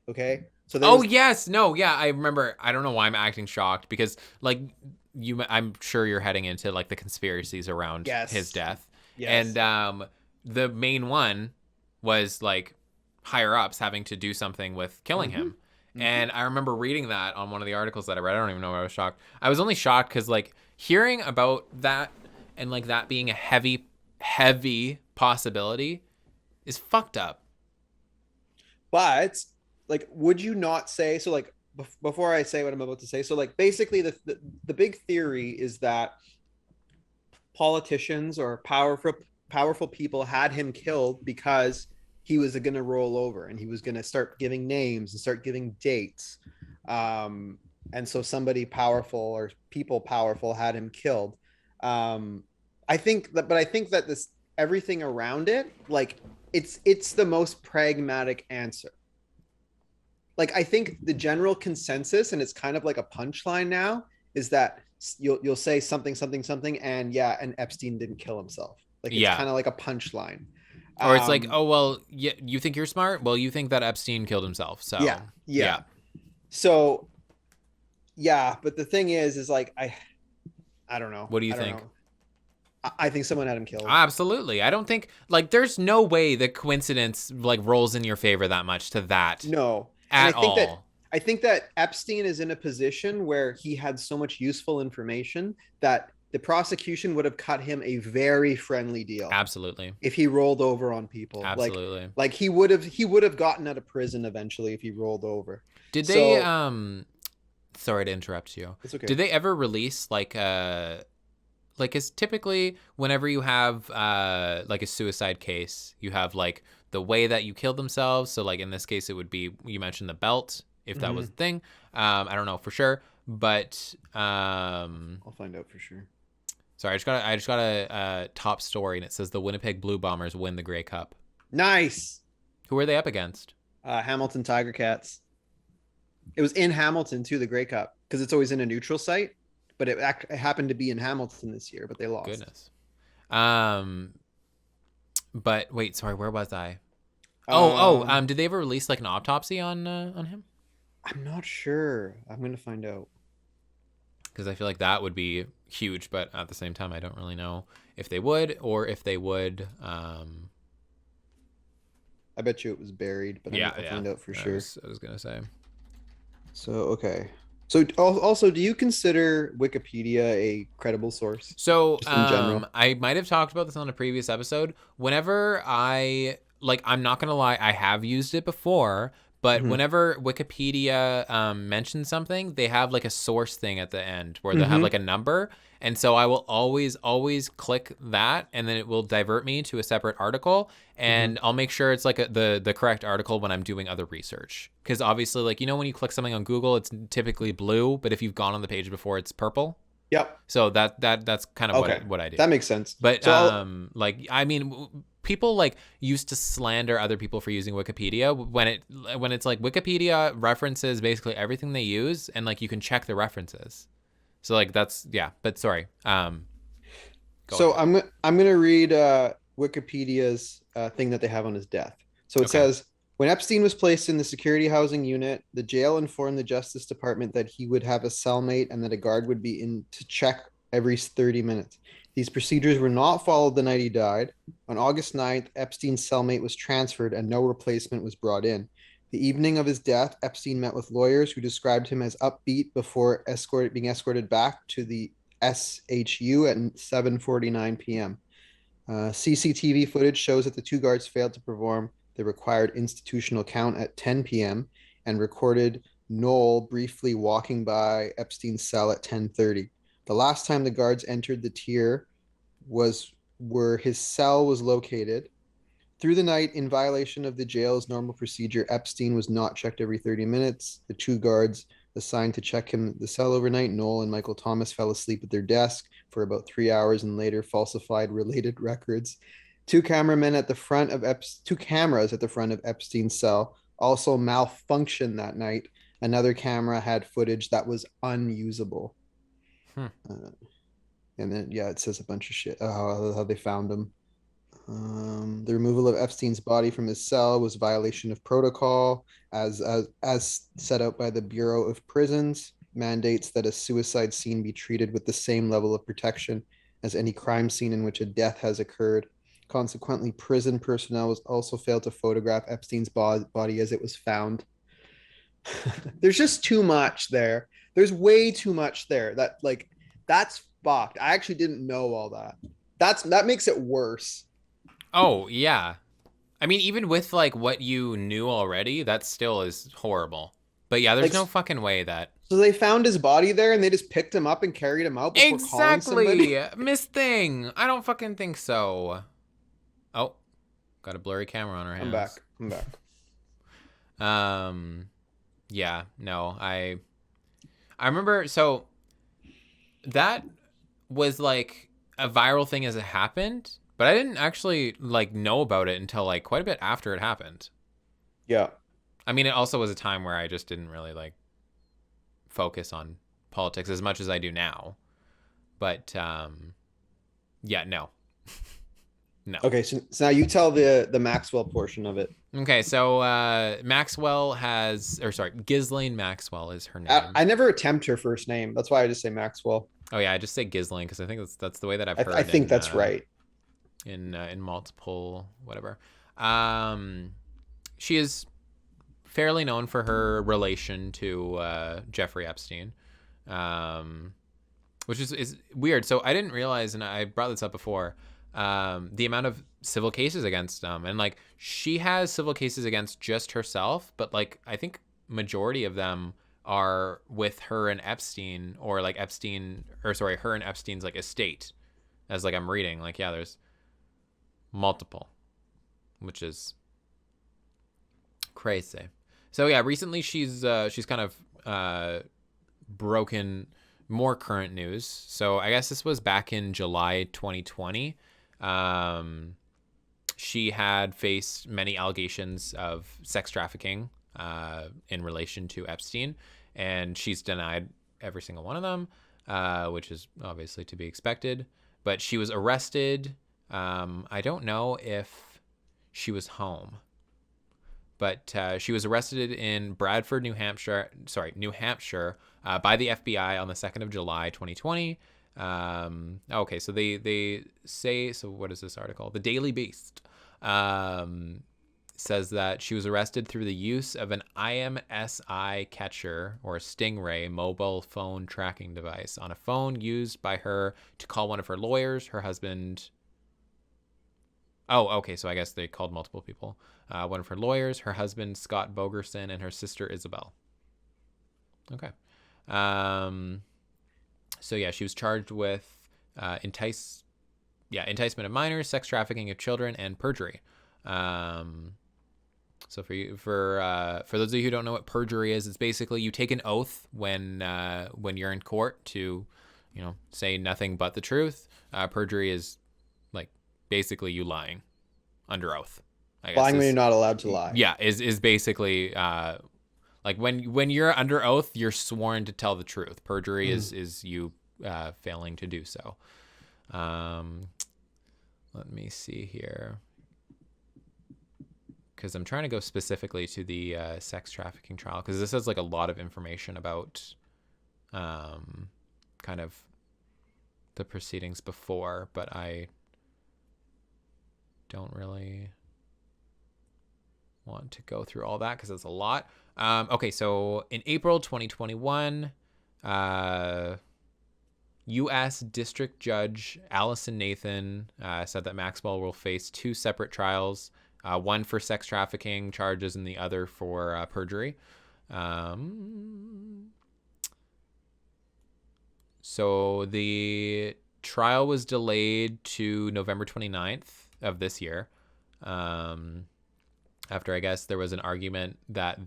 Okay. So I remember. I don't know why I'm acting shocked because like I'm sure you're heading into like the conspiracies around his death. Yes. And the main one was like higher ups having to do something with killing him. Mm-hmm. And I remember reading that on one of the articles that I read. I don't even know why I was shocked. I was only shocked because like hearing about that and like that being a heavy possibility is fucked up. But like, would you not say so? Like, before I say what I'm about to say, so like basically the big theory is that politicians or powerful people had him killed because he was going to roll over and he was going to start giving names and start giving dates. And so somebody powerful or people powerful had him killed. I think that this, everything around it, like it's the most pragmatic answer. like I think the general consensus, and it's kind of like a punchline now, is that you'll say something something something, and yeah, and Epstein didn't kill himself. Like it's Yeah. kind of like a punchline. Or it's like, Um, oh well, yeah, you think you're smart? Well, you think that Epstein killed himself. yeah, So yeah. yeah. So yeah, but the thing is like I don't know. What do you I don't think? know. I think someone had him killed. Absolutely. I don't think like there's no way that coincidence like rolls in your favor that much to that No. And at all. I think that Epstein is in a position where he had so much useful information that the prosecution would have cut him a very friendly deal Absolutely. if he rolled over on people. Absolutely. Like he would have gotten out of prison eventually if he rolled over. Did they So sorry to interrupt you. it's okay. Did they ever release like is typically whenever you have like a suicide case, you have like the way that you killed themselves. So like in this case, it would be, you mentioned the belt, if that was the thing. I don't know for sure, but I'll find out for sure. sorry, I just got a top story, and it says the Winnipeg Blue Bombers win the Grey Cup. Nice. Who are they up against? Hamilton Tiger Cats. It was in Hamilton too, the Grey Cup, because it's always in a neutral site. But it happened to be in Hamilton this year, but they lost. Goodness. But wait, sorry, where was I? Did they ever release like an autopsy on him? I'm not sure. I'm gonna find out. Because I feel like that would be huge, but at the same time, I don't really know if they would or if they would. I bet you it was buried, but I'll find out for sure. I was gonna say. So okay. So also, do you consider Wikipedia a credible source? So Just in general? I might have talked about this on a previous episode. Whenever I'm not gonna lie, I have used it before. But whenever Wikipedia mentions something, they have like a source thing at the end where they'll have like a number. And so I will always click that, and then it will divert me to a separate article. And I'll make sure it's like the correct article when I'm doing other research. Because obviously, like, you know, when you click something on Google, it's typically blue. But if you've gone on the page before, it's purple. Yep. So that's kind of what I do. That makes sense. But So like, I mean, people like used to slander other people for using Wikipedia when it's like Wikipedia references basically everything they use, and like you can check the references. So like that's but sorry. So ahead. I'm gonna read Wikipedia's thing that they have on his death. So it says, when Epstein was placed in the security housing unit, the jail informed the Justice Department that he would have a cellmate and that a guard would be in to check every 30 minutes. These procedures were not followed the night he died. On August 9th, Epstein's cellmate was transferred and no replacement was brought in. The evening of his death, Epstein met with lawyers who described him as upbeat before being escorted back to the SHU at 7:49 p.m. CCTV footage shows that the two guards failed to perform the required institutional count at 10 p.m. and recorded Noel briefly walking by Epstein's cell at 10:30. The last time the guards entered the tier was where his cell was located. Through the night, in violation of the jail's normal procedure, Epstein was not checked every 30 minutes. The two guards assigned to check him at the cell overnight, Noel and Michael Thomas, fell asleep at their desk for about 3 hours and later falsified related records. Two cameras at the front of Epstein's cell also malfunctioned that night. Another camera had footage that was unusable. And then it says a bunch of shit how they found him. The removal of Epstein's body from his cell was violation of protocol as set out by the Bureau of Prisons, mandates that a suicide scene be treated with the same level of protection as any crime scene in which a death has occurred. Consequently, prison personnel was also failed to photograph Epstein's body as it was found. There's just too much there. There's way too much there that's fucked. I actually didn't know all that. That makes it worse. Oh, yeah. I mean, even with like what you knew already, that still is horrible. But yeah, there's no fucking way that. So they found his body there and they just picked him up and carried him out before calling somebody? Miss Thing. I don't fucking think so. Oh, got a blurry camera on her hands. I'm back. Yeah, no, I remember, so that was like a viral thing as it happened, but I didn't actually like know about it until like quite a bit after it happened. Yeah. I mean, it also was a time where I just didn't really like focus on politics as much as I do now. But yeah, no. No. Okay, so now you tell the Maxwell portion of it. Okay, so Ghislaine Maxwell is her name. I never attempt her first name. That's why I just say Maxwell. Oh yeah, I just say Ghislaine because I think that's the way that I've heard. I think that's right. In multiple whatever. She is fairly known for her relation to Jeffrey Epstein, which is weird. So I didn't realize, and I brought this up before, the amount of civil cases against them. And like she has civil cases against just herself, but like I think majority of them are with her and Epstein, or like her and Epstein's like estate. As like I'm reading, like yeah, there's multiple, which is crazy. So yeah, recently she's kind of broken more current news. So I guess this was back in July 2020. She had faced many allegations of sex trafficking in relation to Epstein, and she's denied every single one of them, which is obviously to be expected. But she was arrested. I don't know if she was home, but she was arrested in Bradford, New Hampshire, by the FBI on the 2nd of July, 2020. Okay, so they say, so what is this article? The Daily Beast says that she was arrested through the use of an IMSI catcher or Stingray mobile phone tracking device on a phone used by her to call one of her lawyers, her husband. Oh, okay, so I guess they called multiple people. One of her lawyers, her husband, Scott Bogerson, and her sister, Isabel. Okay. So yeah, she was charged with enticement of minors, sex trafficking of children, and perjury. So for those of you who don't know what perjury is, it's basically you take an oath when you're in court to, say nothing but the truth. Perjury is like basically you lying under oath. I guess lying when you're not allowed to lie. Yeah, is basically like when you're under oath, you're sworn to tell the truth. Perjury is you failing to do so. Let me see here, because I'm trying to go specifically to the sex trafficking trial, because this has like a lot of information about kind of the proceedings before, but I don't really want to go through all that because it's a lot. Okay, so in April 2021, U.S. District Judge Allison Nathan said that Maxwell will face 2 separate trials, one for sex trafficking charges and the other for perjury. So the trial was delayed to November 29th of this year. After, I guess, there was an argument that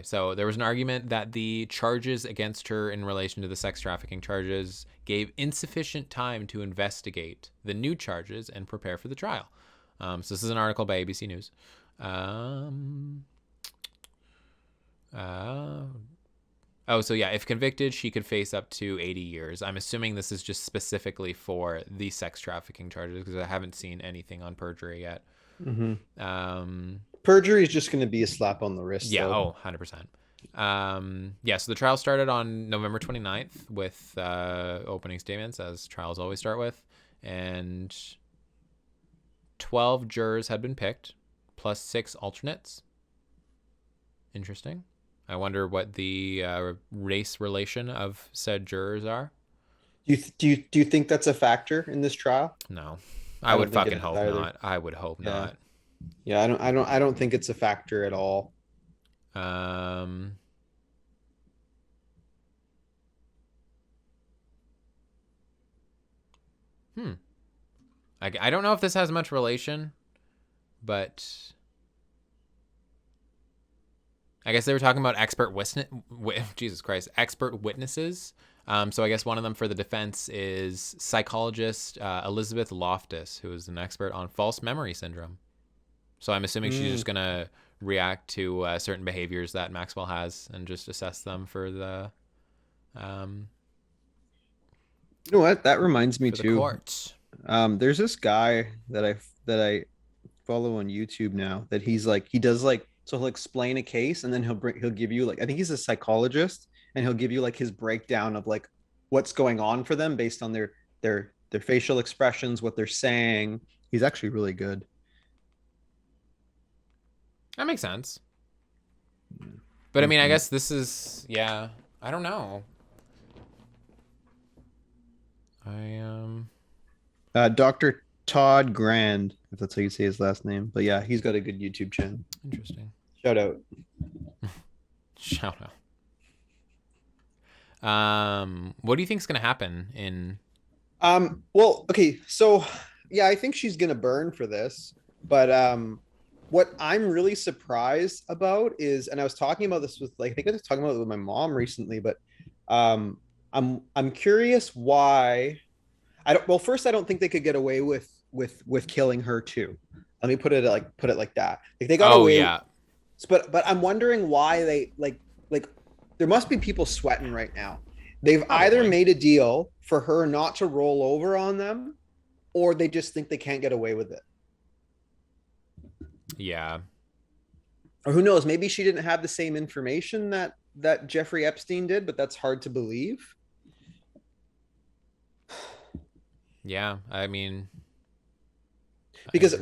so there was an argument that the charges against her in relation to the sex trafficking charges gave insufficient time to investigate the new charges and prepare for the trial. So this is an article by ABC News. So yeah, if convicted, she could face up to 80 years. I'm assuming this is just specifically for the sex trafficking charges because I haven't seen anything on perjury yet. Mm-hmm. Perjury is just going to be a slap on the wrist. Yeah, though. 100%. So the trial started on November 29th with opening statements, as trials always start with, and 12 jurors had been picked, plus 6 alternates. Interesting. I wonder what the race relation of said jurors are. Do you think that's a factor in this trial? No, I would fucking hope not. I would hope not. Yeah, I don't think it's a factor at all. I don't know if this has much relation, but I guess they were talking about expert witnesses. So I guess one of them for the defense is psychologist Elizabeth Loftus, who is an expert on false memory syndrome. So I'm assuming she's just going to react to certain behaviors that Maxwell has and just assess them for the You know what? That reminds me for the too. courts. There's this guy that I follow on YouTube now that he does like so he'll explain a case and then he'll give you like I think he's a psychologist and he'll give you like his breakdown of like what's going on for them based on their facial expressions, what they're saying. He's actually really good. That makes sense. But I mean, I guess this is I don't know. Dr. Todd Grand, if that's how you say his last name. But yeah, he's got a good YouTube channel. Interesting. Shout out. Shout out. What do you think is going to happen in? Well, okay, so yeah, I think she's gonna burn for this, but what I'm really surprised about is, and I was talking about this with like I think I was talking about it with my mom recently, but I'm curious why I don't. Well, first, I don't think they could get away with killing her too. Let me put it like that. Like they got away. Yeah. But I'm wondering why they like there must be people sweating right now. They've either made a deal for her not to roll over on them, or they just think they can't get away with it. Yeah. Or who knows? Maybe she didn't have the same information that Jeffrey Epstein did, but that's hard to believe. Yeah, I mean, because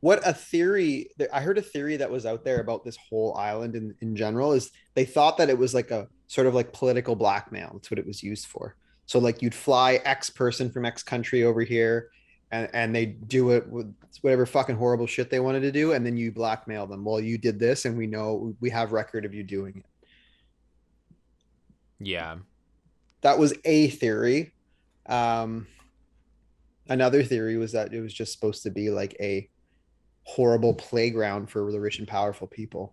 what a theory I heard a theory that was out there about this whole island in general is they thought that it was like a sort of like political blackmail. That's what it was used for. So like you'd fly X person from X country over here and they do it with whatever fucking horrible shit they wanted to do. And then you blackmail them. Well, you did this and we know we have record of you doing it. Yeah. That was a theory. Another theory was that it was just supposed to be like a horrible playground for the rich and powerful people.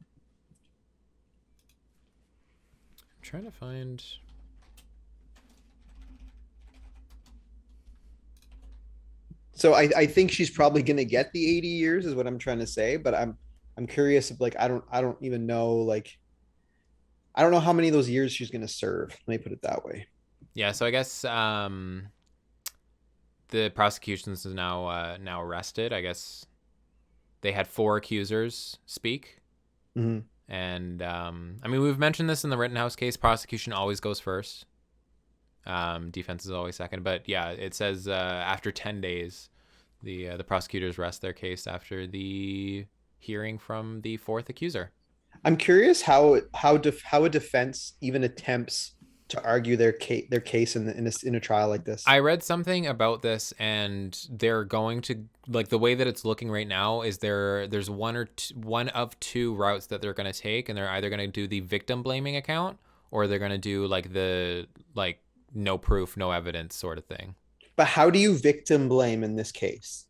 I'm trying to find. So I think she's probably going to get the 80 years is what I'm trying to say, but I'm curious if like I don't even know like I don't know how many of those years she's going to serve. Let me put it that way. Yeah, so I guess the prosecutions is now arrested. I guess they had 4 accusers speak. Mm-hmm. And I mean, we've mentioned this in the Rittenhouse case. Prosecution always goes first. Defense is always second. But yeah, it says after 10 days, the prosecutors rest their case after the hearing from the 4th accuser. I'm curious how a defense even attempts to argue their case in a trial like this. I read something about this, and they're going to like the way that it's looking right now is there's one of 2 routes that they're going to take, and they're either going to do the victim blaming account or they're going to do like the like no proof, no evidence sort of thing. But how do you victim blame in this case?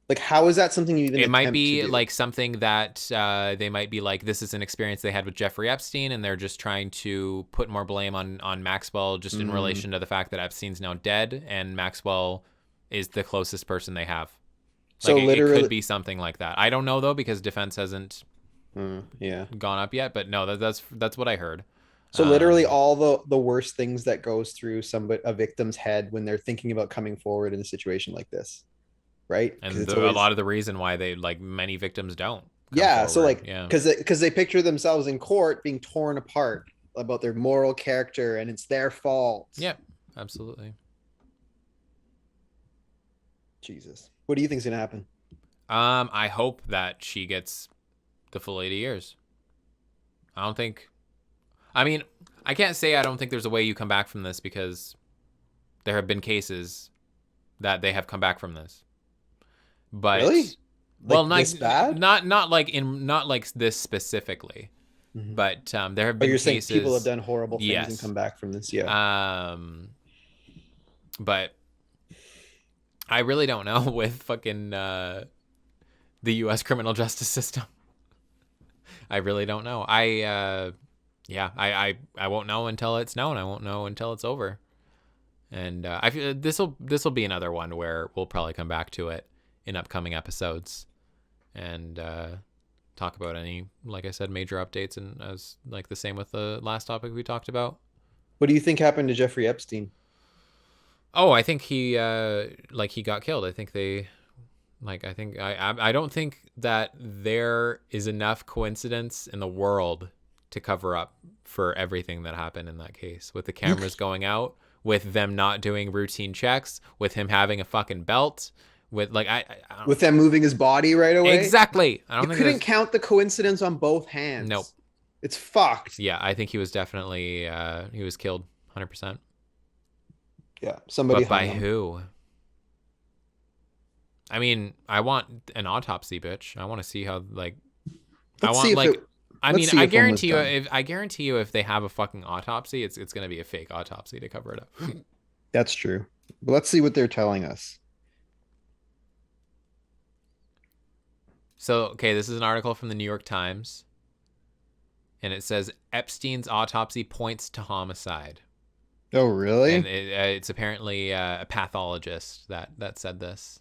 Like, how is that something you even It might be like something that they might be like, this is an experience they had with Jeffrey Epstein, and they're just trying to put more blame on Maxwell just in relation to the fact that Epstein's now dead and Maxwell is the closest person they have. Like, so literally, it could be something like that. I don't know, though, because defense hasn't gone up yet. But no, that's what I heard. So literally all the worst things that goes through a victim's head when they're thinking about coming forward in a situation like this. Right. And a lot of the reason why they like many victims don't. Yeah. Forward. So like, because they picture themselves in court being torn apart about their moral character and it's their fault. Yep. Absolutely. Jesus. What do you think is going to happen? I hope that she gets the full 80 years. I can't say I don't think there's a way you come back from this because there have been cases that they have come back from this. But really? Well, this bad? Not like this specifically. Mm-hmm. But there have been you're cases saying people have done horrible things and come back from this, yeah. But I really don't know with fucking the US criminal justice system. I really don't know. I won't know until it's known. I won't know until it's over. And I feel this will be another one where we'll probably come back to it in upcoming episodes and talk about any, like I said, major updates, and as like the same with the last topic we talked about. What do you think happened to Jeffrey Epstein? Oh, I think he he got killed. I think they I don't think that there is enough coincidence in the world to cover up for everything that happened in that case, with the cameras going out, with them not doing routine checks, with him having a fucking belt, with like with them moving his body right away. Exactly. I don't you think couldn't count the coincidence on both hands. Nope. It's fucked. Yeah, I think he was definitely he was killed 100%. Yeah, somebody. But by who? I mean, I want an autopsy, bitch. I want to see how like. Let's I want like. I guarantee you, if they have a fucking autopsy, it's gonna be a fake autopsy to cover it up. That's true. But let's see what they're telling us. So, okay, this is an article from the New York Times, and it says Epstein's autopsy points to homicide. Oh, really? And it's apparently a pathologist that said this.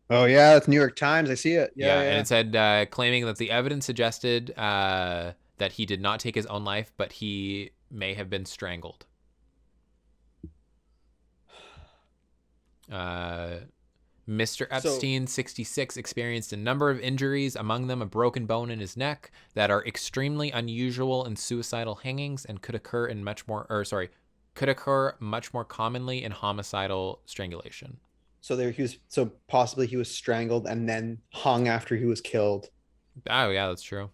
Oh, yeah, it's New York Times. I see it. Yeah. And it said, claiming that the evidence suggested that he did not take his own life, but he may have been strangled. Mr. Epstein, 66, experienced a number of injuries, among them a broken bone in his neck, that are extremely unusual in suicidal hangings and could occur much more commonly in homicidal strangulation. So possibly he was strangled and then hung after he was killed. Oh yeah, that's true.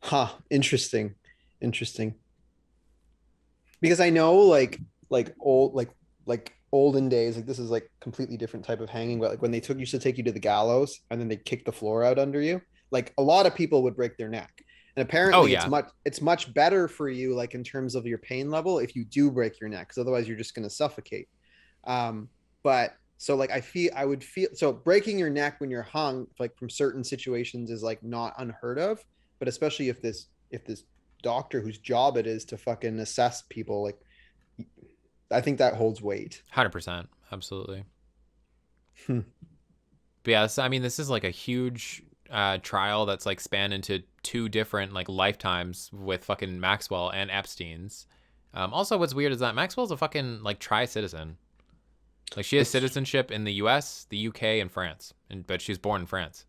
Huh. Interesting. Because I know like olden days, like this is like completely different type of hanging, but like when they used to take you to the gallows and then they kick the floor out under you, like a lot of people would break their neck. And apparently it's much better for you, like in terms of your pain level, if you do break your neck, because otherwise you're just going to suffocate. But so like I would feel so breaking your neck when you're hung, like from certain situations, is like not unheard of, but especially if this doctor whose job it is to fucking assess people, like I think that holds weight. 100%, absolutely. But yeah, this is like a huge trial that's like spanned into 2 different like lifetimes with fucking Maxwell and Epstein's. Also, what's weird is that Maxwell's a fucking like tri-citizen. Like she has citizenship in the U.S., the U.K., and France, but she's born in France.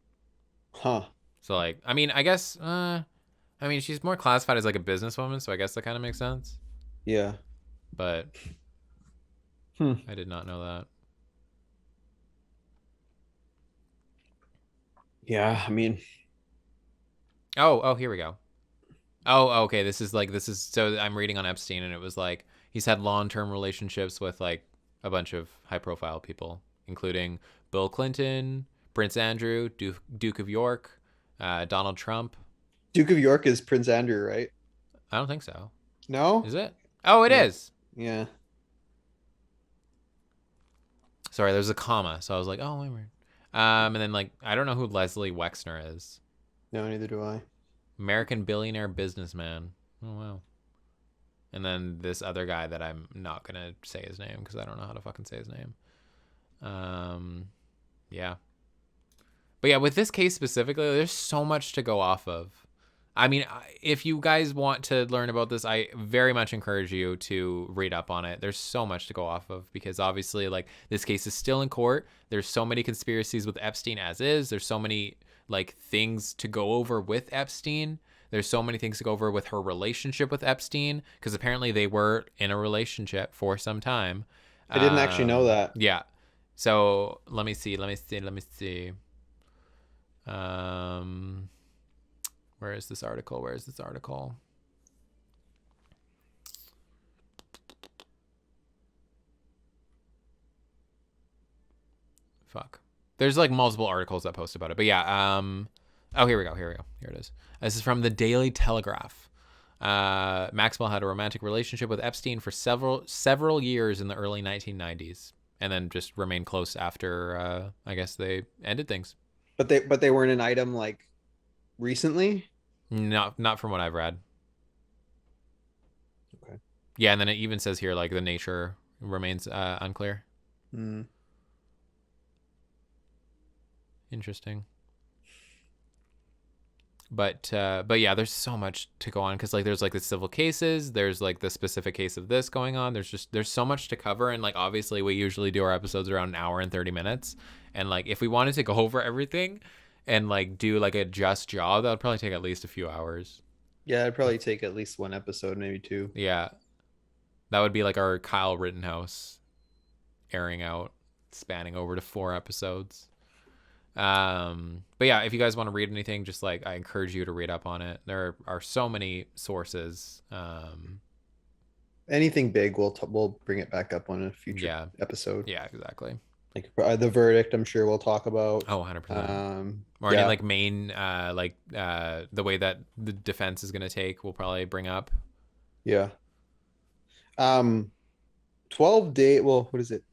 Huh. So like, I guess, she's more classified as like a businesswoman, so I guess that kind of makes sense. Yeah. But I did not know that. Yeah, Oh, here we go. Oh, okay. This is so I'm reading on Epstein, and it was like he's had long-term relationships with like a bunch of high-profile people, including Bill Clinton, Prince Andrew, Duke of York, Donald Trump. Duke of York is Prince Andrew, right? I don't think so. No? Is it? Oh, it is. Yeah. Sorry, there's a comma, so I was like, oh, wait a minute. And then like I don't know who Leslie Wexner is. No, neither do I. American billionaire businessman. Oh wow. And then this other guy that I'm not gonna say his name because I don't know how to fucking say his name. Yeah. But yeah, with this case specifically, there's so much to go off of. If you guys want to learn about this, I very much encourage you to read up on it. There's so much to go off of because obviously, like, this case is still in court. There's so many conspiracies with Epstein as is. There's so many, like, things to go over with Epstein. There's so many things to go over with her relationship with Epstein because apparently they were in a relationship for some time. I didn't actually know that. Yeah. So let me see. Where is this article? Fuck. There's like multiple articles that post about it. But yeah, here we go. Here it is. This is from the Daily Telegraph. Maxwell had a romantic relationship with Epstein for several years in the early 1990s and then just remained close after I guess they ended things. But they weren't an item like recently? Not from what I've read. Okay. Yeah, and then it even says here like the nature remains unclear. Interesting. But yeah, there's so much to go on because like there's like the civil cases, there's like the specific case of this going on. There's so much to cover, and like obviously we usually do our episodes around an hour and 30 minutes, and like if we wanted to go over everything and like do like a just job, that would probably take at least a few hours. Yeah, it'd probably take at least one episode, maybe two. Yeah, that would be like our Kyle Rittenhouse airing out, spanning over to 4 episodes. But yeah, if you guys want to read anything, just like I encourage you to read up on it. There are so many sources. Anything big, we'll bring it back up on a future episode. Yeah, exactly. Like the verdict, I'm sure we'll talk about. Oh, 100%. Or any like main the way that the defense is gonna take, we'll probably bring up. Yeah. 12 days. Well, what is it?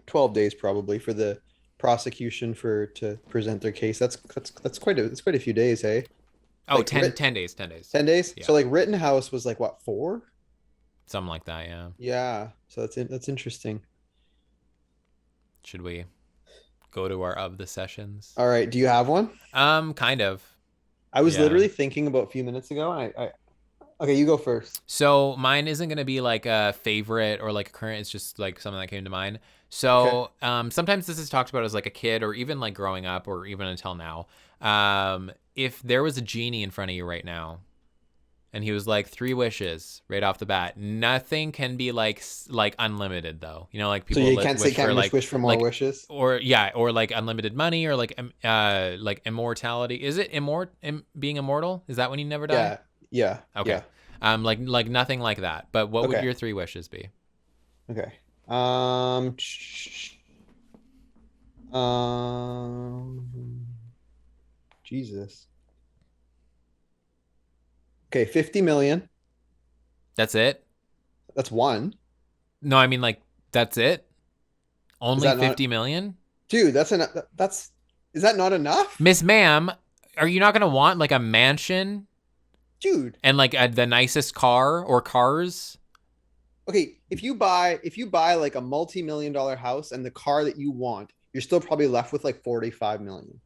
12 days probably for the prosecution to present their case. That's quite a few days, hey? Oh, like 10 days. 10 days. 10 days? Yeah. So like Rittenhouse was like what, 4? Something like that, yeah. Yeah. So that's interesting. Should we go to our of the sessions? All right. Do you have one? Kind of. I was literally thinking about a few minutes ago. Okay, you go first. So mine isn't going to be like a favorite or like a current. It's just like something that came to mind. So sometimes this is talked about as like a kid or even like growing up or even until now. If there was a genie in front of you right now and he was like 3 wishes right off the bat, nothing can be like unlimited though. You know, like people. So you can't wish for more wishes, or like unlimited money or like immortality. Is it being immortal? Is that when you never die? Yeah. Okay. Yeah. Like nothing like that. But what would your 3 wishes be? Okay. Jesus. Okay, 50 million. That's it? That's one. No, I mean like that's it? Only 50 million? Dude, is that not enough? Miss Ma'am, are you not going to want like a mansion? Dude. And like the nicest car or cars? Okay, if you buy like a multi-million-dollar house and the car that you want, you're still probably left with like 45 million.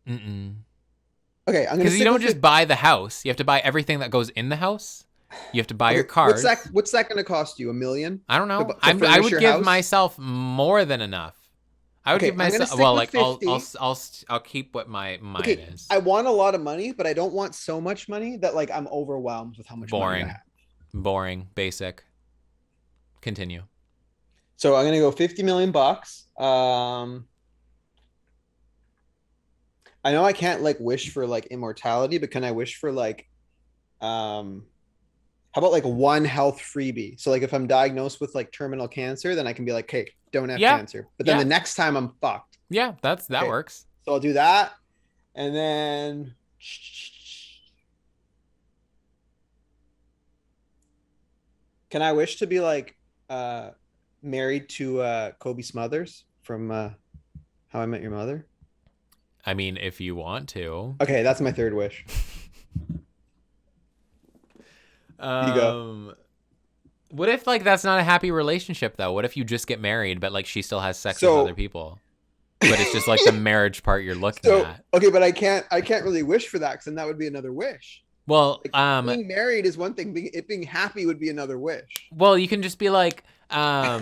Okay, I'm gonna. Because you don't just buy the house; you have to buy everything that goes in the house. You have to buy your cars. What's that going to cost you? $1 million? I don't know. I would give myself more than enough. I would give myself. Well, like I'll keep what mine is. I want a lot of money, but I don't want so much money that like I'm overwhelmed with how much money I have. Boring. Basic. Continue. So I'm gonna go $50 million. I know I can't like wish for like immortality, but can I wish for like, how about like one health freebie? So like if I'm diagnosed with like terminal cancer, then I can be like, hey, don't have cancer. But then the next time I'm fucked. Yeah, that works. So I'll do that. And then can I wish to be like married to Kobe Smulders from How I Met Your Mother? I mean, if you want to. Okay, that's my 3rd wish. You go. What if like that's not a happy relationship though? What if you just get married but like she still has sex with other people? But it's just like the marriage part you're looking at. Okay, but I can't really wish for that because then that would be another wish. Well, like, being married is one thing. Being happy would be another wish. Well, you can just be like, I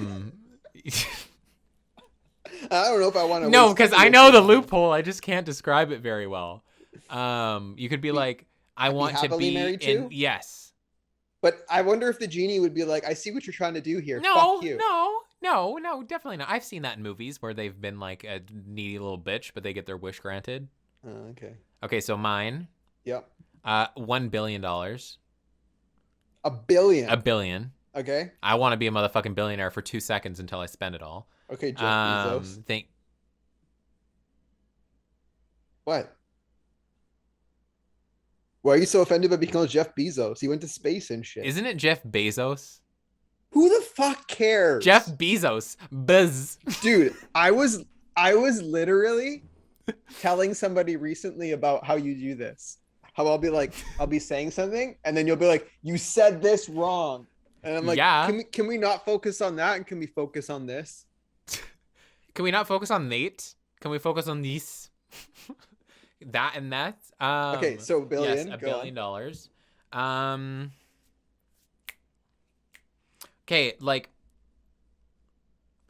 don't know if I want to. No, because I know the loophole. I just can't describe it very well. You could be like, I want to be married too? Yes. But I wonder if the genie would be like, I see what you're trying to do here. No, fuck you. No, definitely not. I've seen that in movies where they've been like a needy little bitch, but they get their wish granted. Okay. Okay, so mine. Yep. $1 billion. $1 billion. $1 billion. Okay. I want to be a motherfucking billionaire for 2 seconds until I spend it all. Okay, Jeff Bezos. What? Why are you so offended by being called Jeff Bezos? He went to space and shit. Isn't it Jeff Bezos? Who the fuck cares? Jeff Bezos. Buzz. Dude, I was literally telling somebody recently about how you do this. How I'll be saying something and then you'll be like, you said this wrong. And I'm like, can we not focus on that? And can we focus on this? Can we not focus on Nate? Can we focus on these? That and that. Okay, so billion. Yes, $1 billion. Okay, like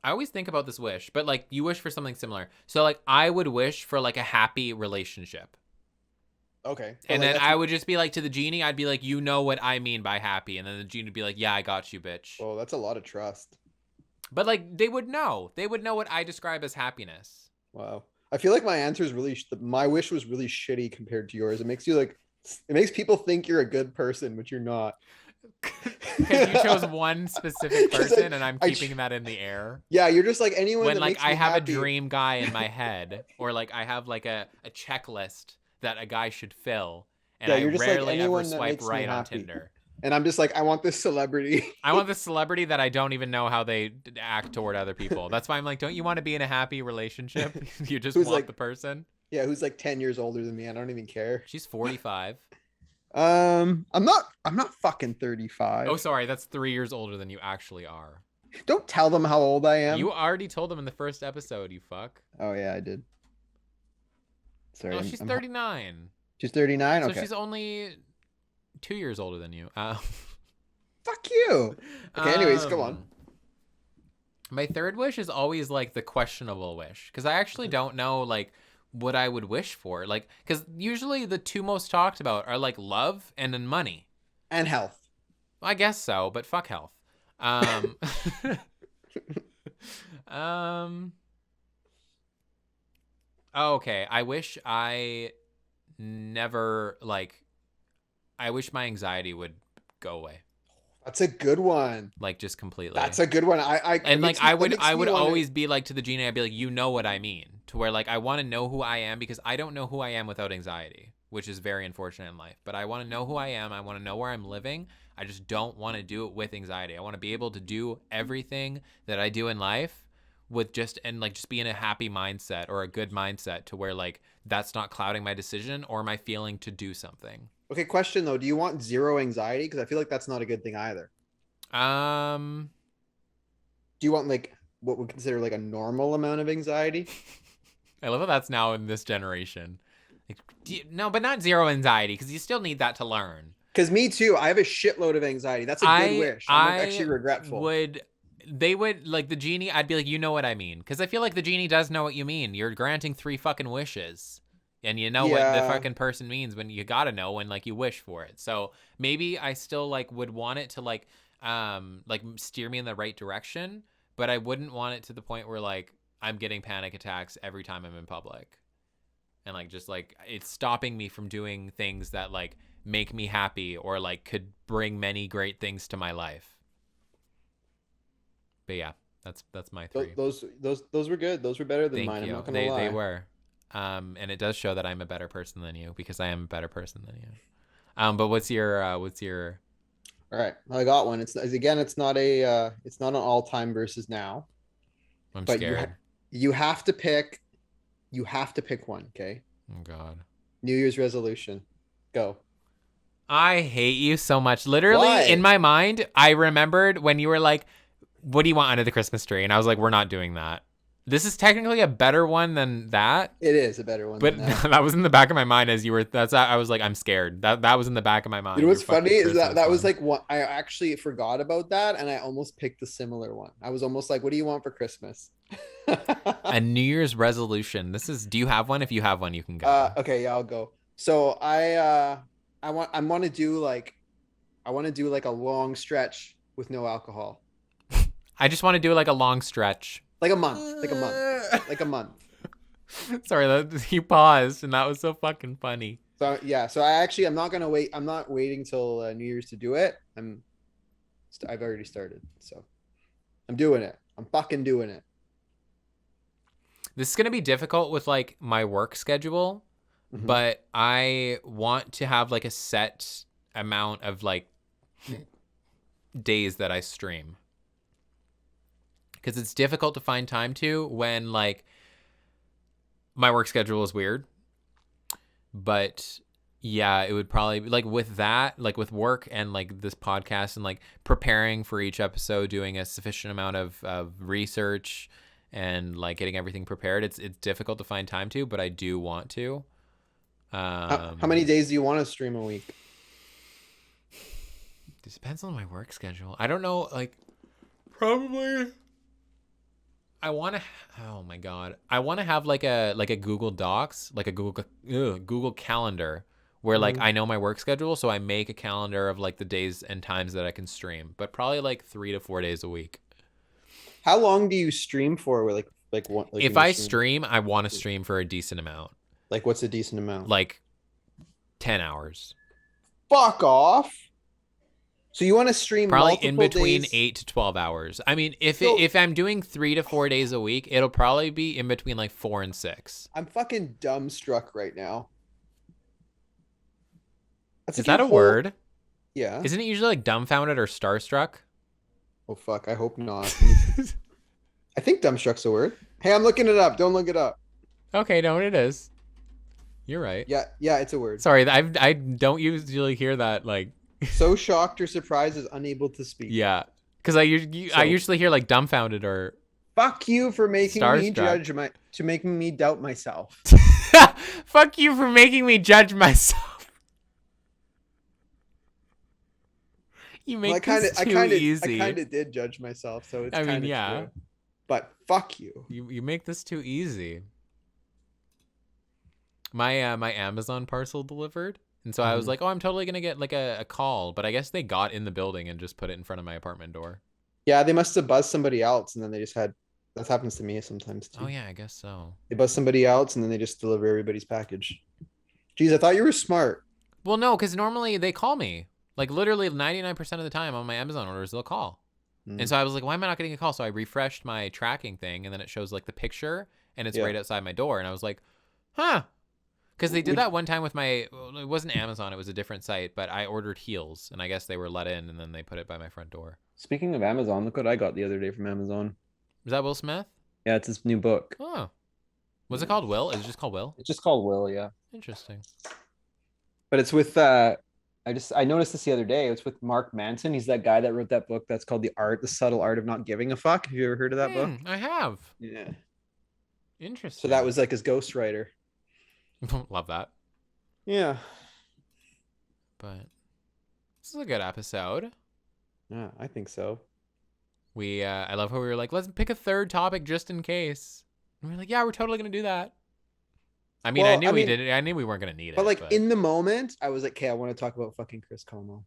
I always think about this wish, but like you wish for something similar. So like I would wish for like a happy relationship. Okay. And like, then I would just be like to the genie, I'd be like, you know what I mean by happy. And then the genie would be like, yeah, I got you, bitch. Oh, that's a lot of trust. But like they would know. They would know what I describe as happiness. Wow. I feel like my answer is really, my wish was really shitty compared to yours. It makes people think you're a good person, but you're not. Because you chose one specific person and I'm keeping that in the air. Yeah, you're just like anyone when that like makes I me have happy. A dream guy in my head, or like I have like a checklist that a guy should fill, and I rarely ever swipe right on Tinder. And I'm just like, I want this celebrity. I want this celebrity that I don't even know how they act toward other people. That's why I'm like, don't you want to be in a happy relationship? You just want the person. Yeah, who's like 10 years older than me. I don't even care. She's 45. I'm not fucking 35. Oh, sorry, that's 3 years older than you actually are. Don't tell them how old I am. You already told them in the first episode, you fuck. Oh yeah, I did. Sorry. Oh, she's 39. She's 39? Okay. So she's only 2 years older than you. Fuck you. Okay, anyways, come on. My third wish is always like the questionable wish, because I actually don't know like what I would wish for. Like, because usually the two most talked about are like love and then money. And health. I guess so, but fuck health. Okay, I wish I never I wish my anxiety would go away. That's a good one. Like just completely. That's a good one. I would always be like to the genie, I'd be like, you know what I mean? To where like I want to know who I am, because I don't know who I am without anxiety, which is very unfortunate in life. But I want to know who I am. I want to know where I'm living. I just don't want to do it with anxiety. I want to be able to do everything that I do in life with just be in a happy mindset or a good mindset, to where like that's not clouding my decision or my feeling to do something. Okay, question though. Do you want zero anxiety? Because I feel like that's not a good thing either. Do you want like what we consider like a normal amount of anxiety? I love how that's now in this generation. Like, no, but not zero anxiety, because you still need that to learn. Because me too. I have a shitload of anxiety. That's a good wish. I'm actually regretful. They would like the genie. I'd be like, you know what I mean? Because I feel like the genie does know what you mean. You're granting 3 fucking wishes. And you know what the fucking person means when you gotta know when like you wish for it. So maybe I still like would want it to like steer me in the right direction, but I wouldn't want it to the point where like I'm getting panic attacks every time I'm in public. And like just like it's stopping me from doing things that like make me happy or like could bring many great things to my life. But yeah, that's my 3. Those were good. Those were better than mine. I'm not gonna lie. They were. And it does show that I'm a better person than you, because I am a better person than you. But what's your All right, I got one. It's not an all-time versus now. I'm scared. You have to pick one, okay? Oh God. New Year's resolution. Go. I hate you so much. Literally, Why? in my mind, I remembered when you were like, what do you want under the Christmas tree? And I was like, we're not doing that. This is technically a better one than that. It is a better one. But that was in the back of my mind as you were. I was like, I'm scared. That was in the back of my mind. You know what's funny is that was like what I actually forgot about that, and I almost picked a similar one. I was almost like, what do you want for Christmas? A New Year's resolution. Do you have one? If you have one, you can go. Okay, yeah, I'll go. So I want to do like a long stretch with no alcohol. I just want to do like a long stretch. Like a month. Sorry, you paused, and that was so fucking funny. So yeah, I'm not gonna wait. I'm not waiting till New Year's to do it. I've already started, so I'm doing it. I'm fucking doing it. This is gonna be difficult with like my work schedule, but I want to have like a set amount of like days that I stream. Because it's difficult to find time to when like my work schedule is weird. But yeah, it would probably be like with that, like with work and like this podcast and like preparing for each episode, doing a sufficient amount of research and like getting everything prepared. It's difficult to find time to, but I do want to. How many days do you want to stream a week? It depends on my work schedule. I don't know, like probably I want to oh my god. I want to have like a Google Docs, like a Google Calendar where like I know my work schedule, so I make a calendar of like the days and times that I can stream, but probably like 3 to 4 days a week. How long do you stream for? What? Like if I stream, I want to stream for a decent amount. Like what's a decent amount? Like 10 hours. Fuck off. So you want to stream probably in between days? 8 to 12 hours. I mean, if I'm doing 3 to 4 days a week, it'll probably be in between like 4 and 6. I'm fucking dumbstruck right now. Is that a word? Yeah. Isn't it usually like dumbfounded or starstruck? Oh fuck, I hope not. I think dumbstruck's a word. Hey, I'm looking it up. Don't look it up. Okay, no, it is. You're right. Yeah, it's a word. Sorry, I don't usually hear that like. So shocked or surprised is unable to speak. Yeah, because I usually hear like dumbfounded or. Fuck you for making starstruck. me making me doubt myself. Fuck you for making me judge myself. You make this too easy. I kind of did judge myself, so it's kind of true. But fuck you. You make this too easy. My my Amazon parcel delivered, and so I was like, oh, I'm totally gonna get like a call, but I guess they got in the building and just put it in front of my apartment door. Yeah, they must have buzzed somebody else, and then they just had. That happens to me sometimes too. Oh yeah, I guess so. They buzz somebody else, and then they just deliver everybody's package. Jeez, I thought you were smart. Well, no, because normally they call me. Like literally 99% of the time on my Amazon orders, they'll call. And so I was like, why am I not getting a call? So I refreshed my tracking thing, and then it shows like the picture, and it's right outside my door. And I was like, huh. Because they did that one time with it wasn't Amazon, it was a different site, but I ordered heels, and I guess they were let in, and then they put it by my front door. Speaking of Amazon, look what I got the other day from Amazon. Was that Will Smith? Yeah, it's his new book. Oh. Was it called Will? Is it just called Will? It's just called Will, yeah. Interesting. But it's with I noticed this the other day. It's with Mark Manson. He's that guy that wrote that book that's called The Subtle Art of Not Giving a Fuck. Have you ever heard of that book? I have. Yeah. Interesting. So that was like his ghostwriter. Love that. Yeah. But this is a good episode. Yeah, I think so. I love how we were like, let's pick a third topic just in case. And we're like, yeah, we're totally gonna do that. I mean, I knew we weren't gonna need it. But in the moment, I was like, okay, I want to talk about fucking Chris Cuomo.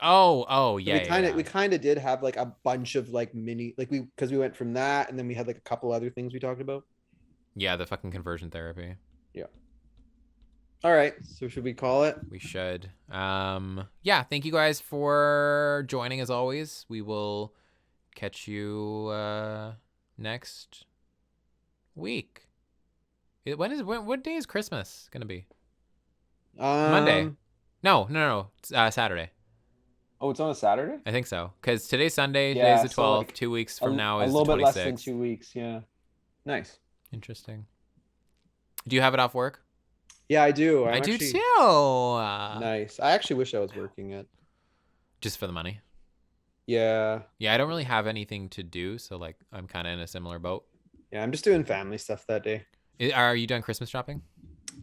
Oh, yeah. We kind of did have like a bunch of like because we went from that, and then we had like a couple other things we talked about. Yeah, the fucking conversion therapy. Yeah. All right. So should we call it? We should. Yeah. Thank you guys for joining as always. We will catch you next week. What day is Christmas gonna be? Monday. No. It's Saturday. Oh, it's on a Saturday? I think so. Because today's Sunday. Today's the 12th. Like 2 weeks from now is the 26th. A little bit less than 2 weeks. Yeah. Nice. Interesting. Do you have it off work? Yeah, I do. I do too. Nice. I actually wish I was working it. Just for the money? Yeah. Yeah, I don't really have anything to do, so like I'm kind of in a similar boat. Yeah, I'm just doing family stuff that day. Are you done Christmas shopping?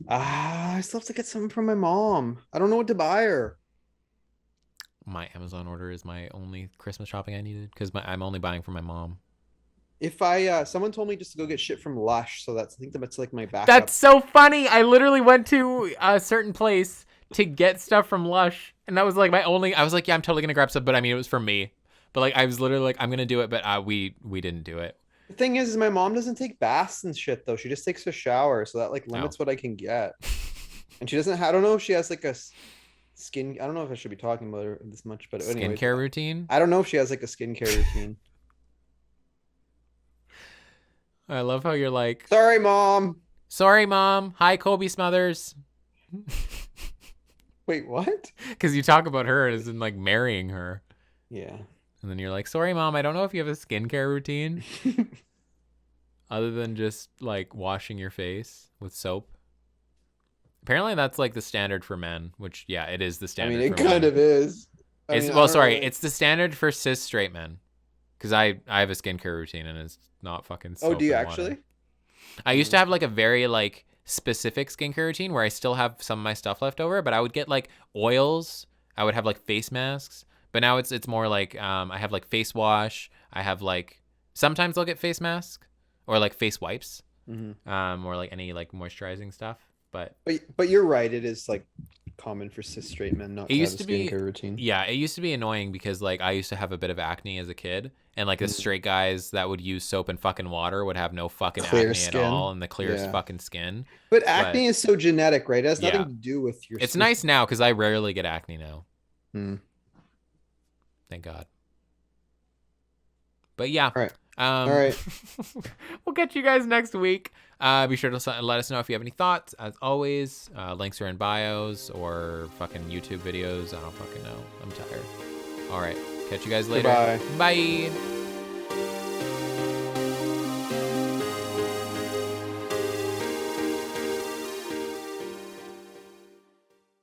I still have to get something from my mom. I don't know what to buy her. My Amazon order is my only Christmas shopping I needed because I'm only buying for my mom. If someone told me just to go get shit from Lush, so I think that's like my backup. That's so funny. I literally went to a certain place to get stuff from Lush, and that was like I was like, yeah, I'm totally gonna grab stuff, but I mean, it was for me. But like, I was literally like, I'm gonna do it, but we didn't do it. The thing is my mom doesn't take baths and shit though. She just takes a shower, so that like limits what I can get. And she doesn't. I don't know if she has like a skin. I don't know if I should be talking about her this much, but anyway, skincare routine. I don't know if she has like a skincare routine. I love how you're like, sorry, mom. Hi, Kobe Smothers. Wait, what? Because you talk about her as in like marrying her. Yeah. And then you're like, sorry, mom, I don't know if you have a skincare routine other than just like washing your face with soap. Apparently that's like the standard for men, which yeah, it is the standard. I mean, it kind of is. It's the standard for cis straight men. because I have a skincare routine and it's not fucking soap. Oh, do you and actually? water. I used to have like a very like specific skincare routine where I still have some of my stuff left over, but I would get like oils. I would have like face masks, but now it's more like I have like face wash. I have like sometimes I'll get face mask or like face wipes, or like any like moisturizing stuff. But you're right. It is like common for cis straight men not to have a skincare routine. Yeah, it used to be annoying because like I used to have a bit of acne as a kid, and like the straight guys that would use soap and fucking water would have no fucking Clear acne skin. at all and the clearest fucking skin. But acne is so genetic, right? It has nothing to do with your It's nice now because I rarely get acne now. Thank God. But yeah. All right. We'll catch you guys next week. Be sure to let us know if you have any thoughts. As always, links are in bios or fucking YouTube videos. I don't fucking know. I'm tired. All right. Catch you guys later. Goodbye. Bye.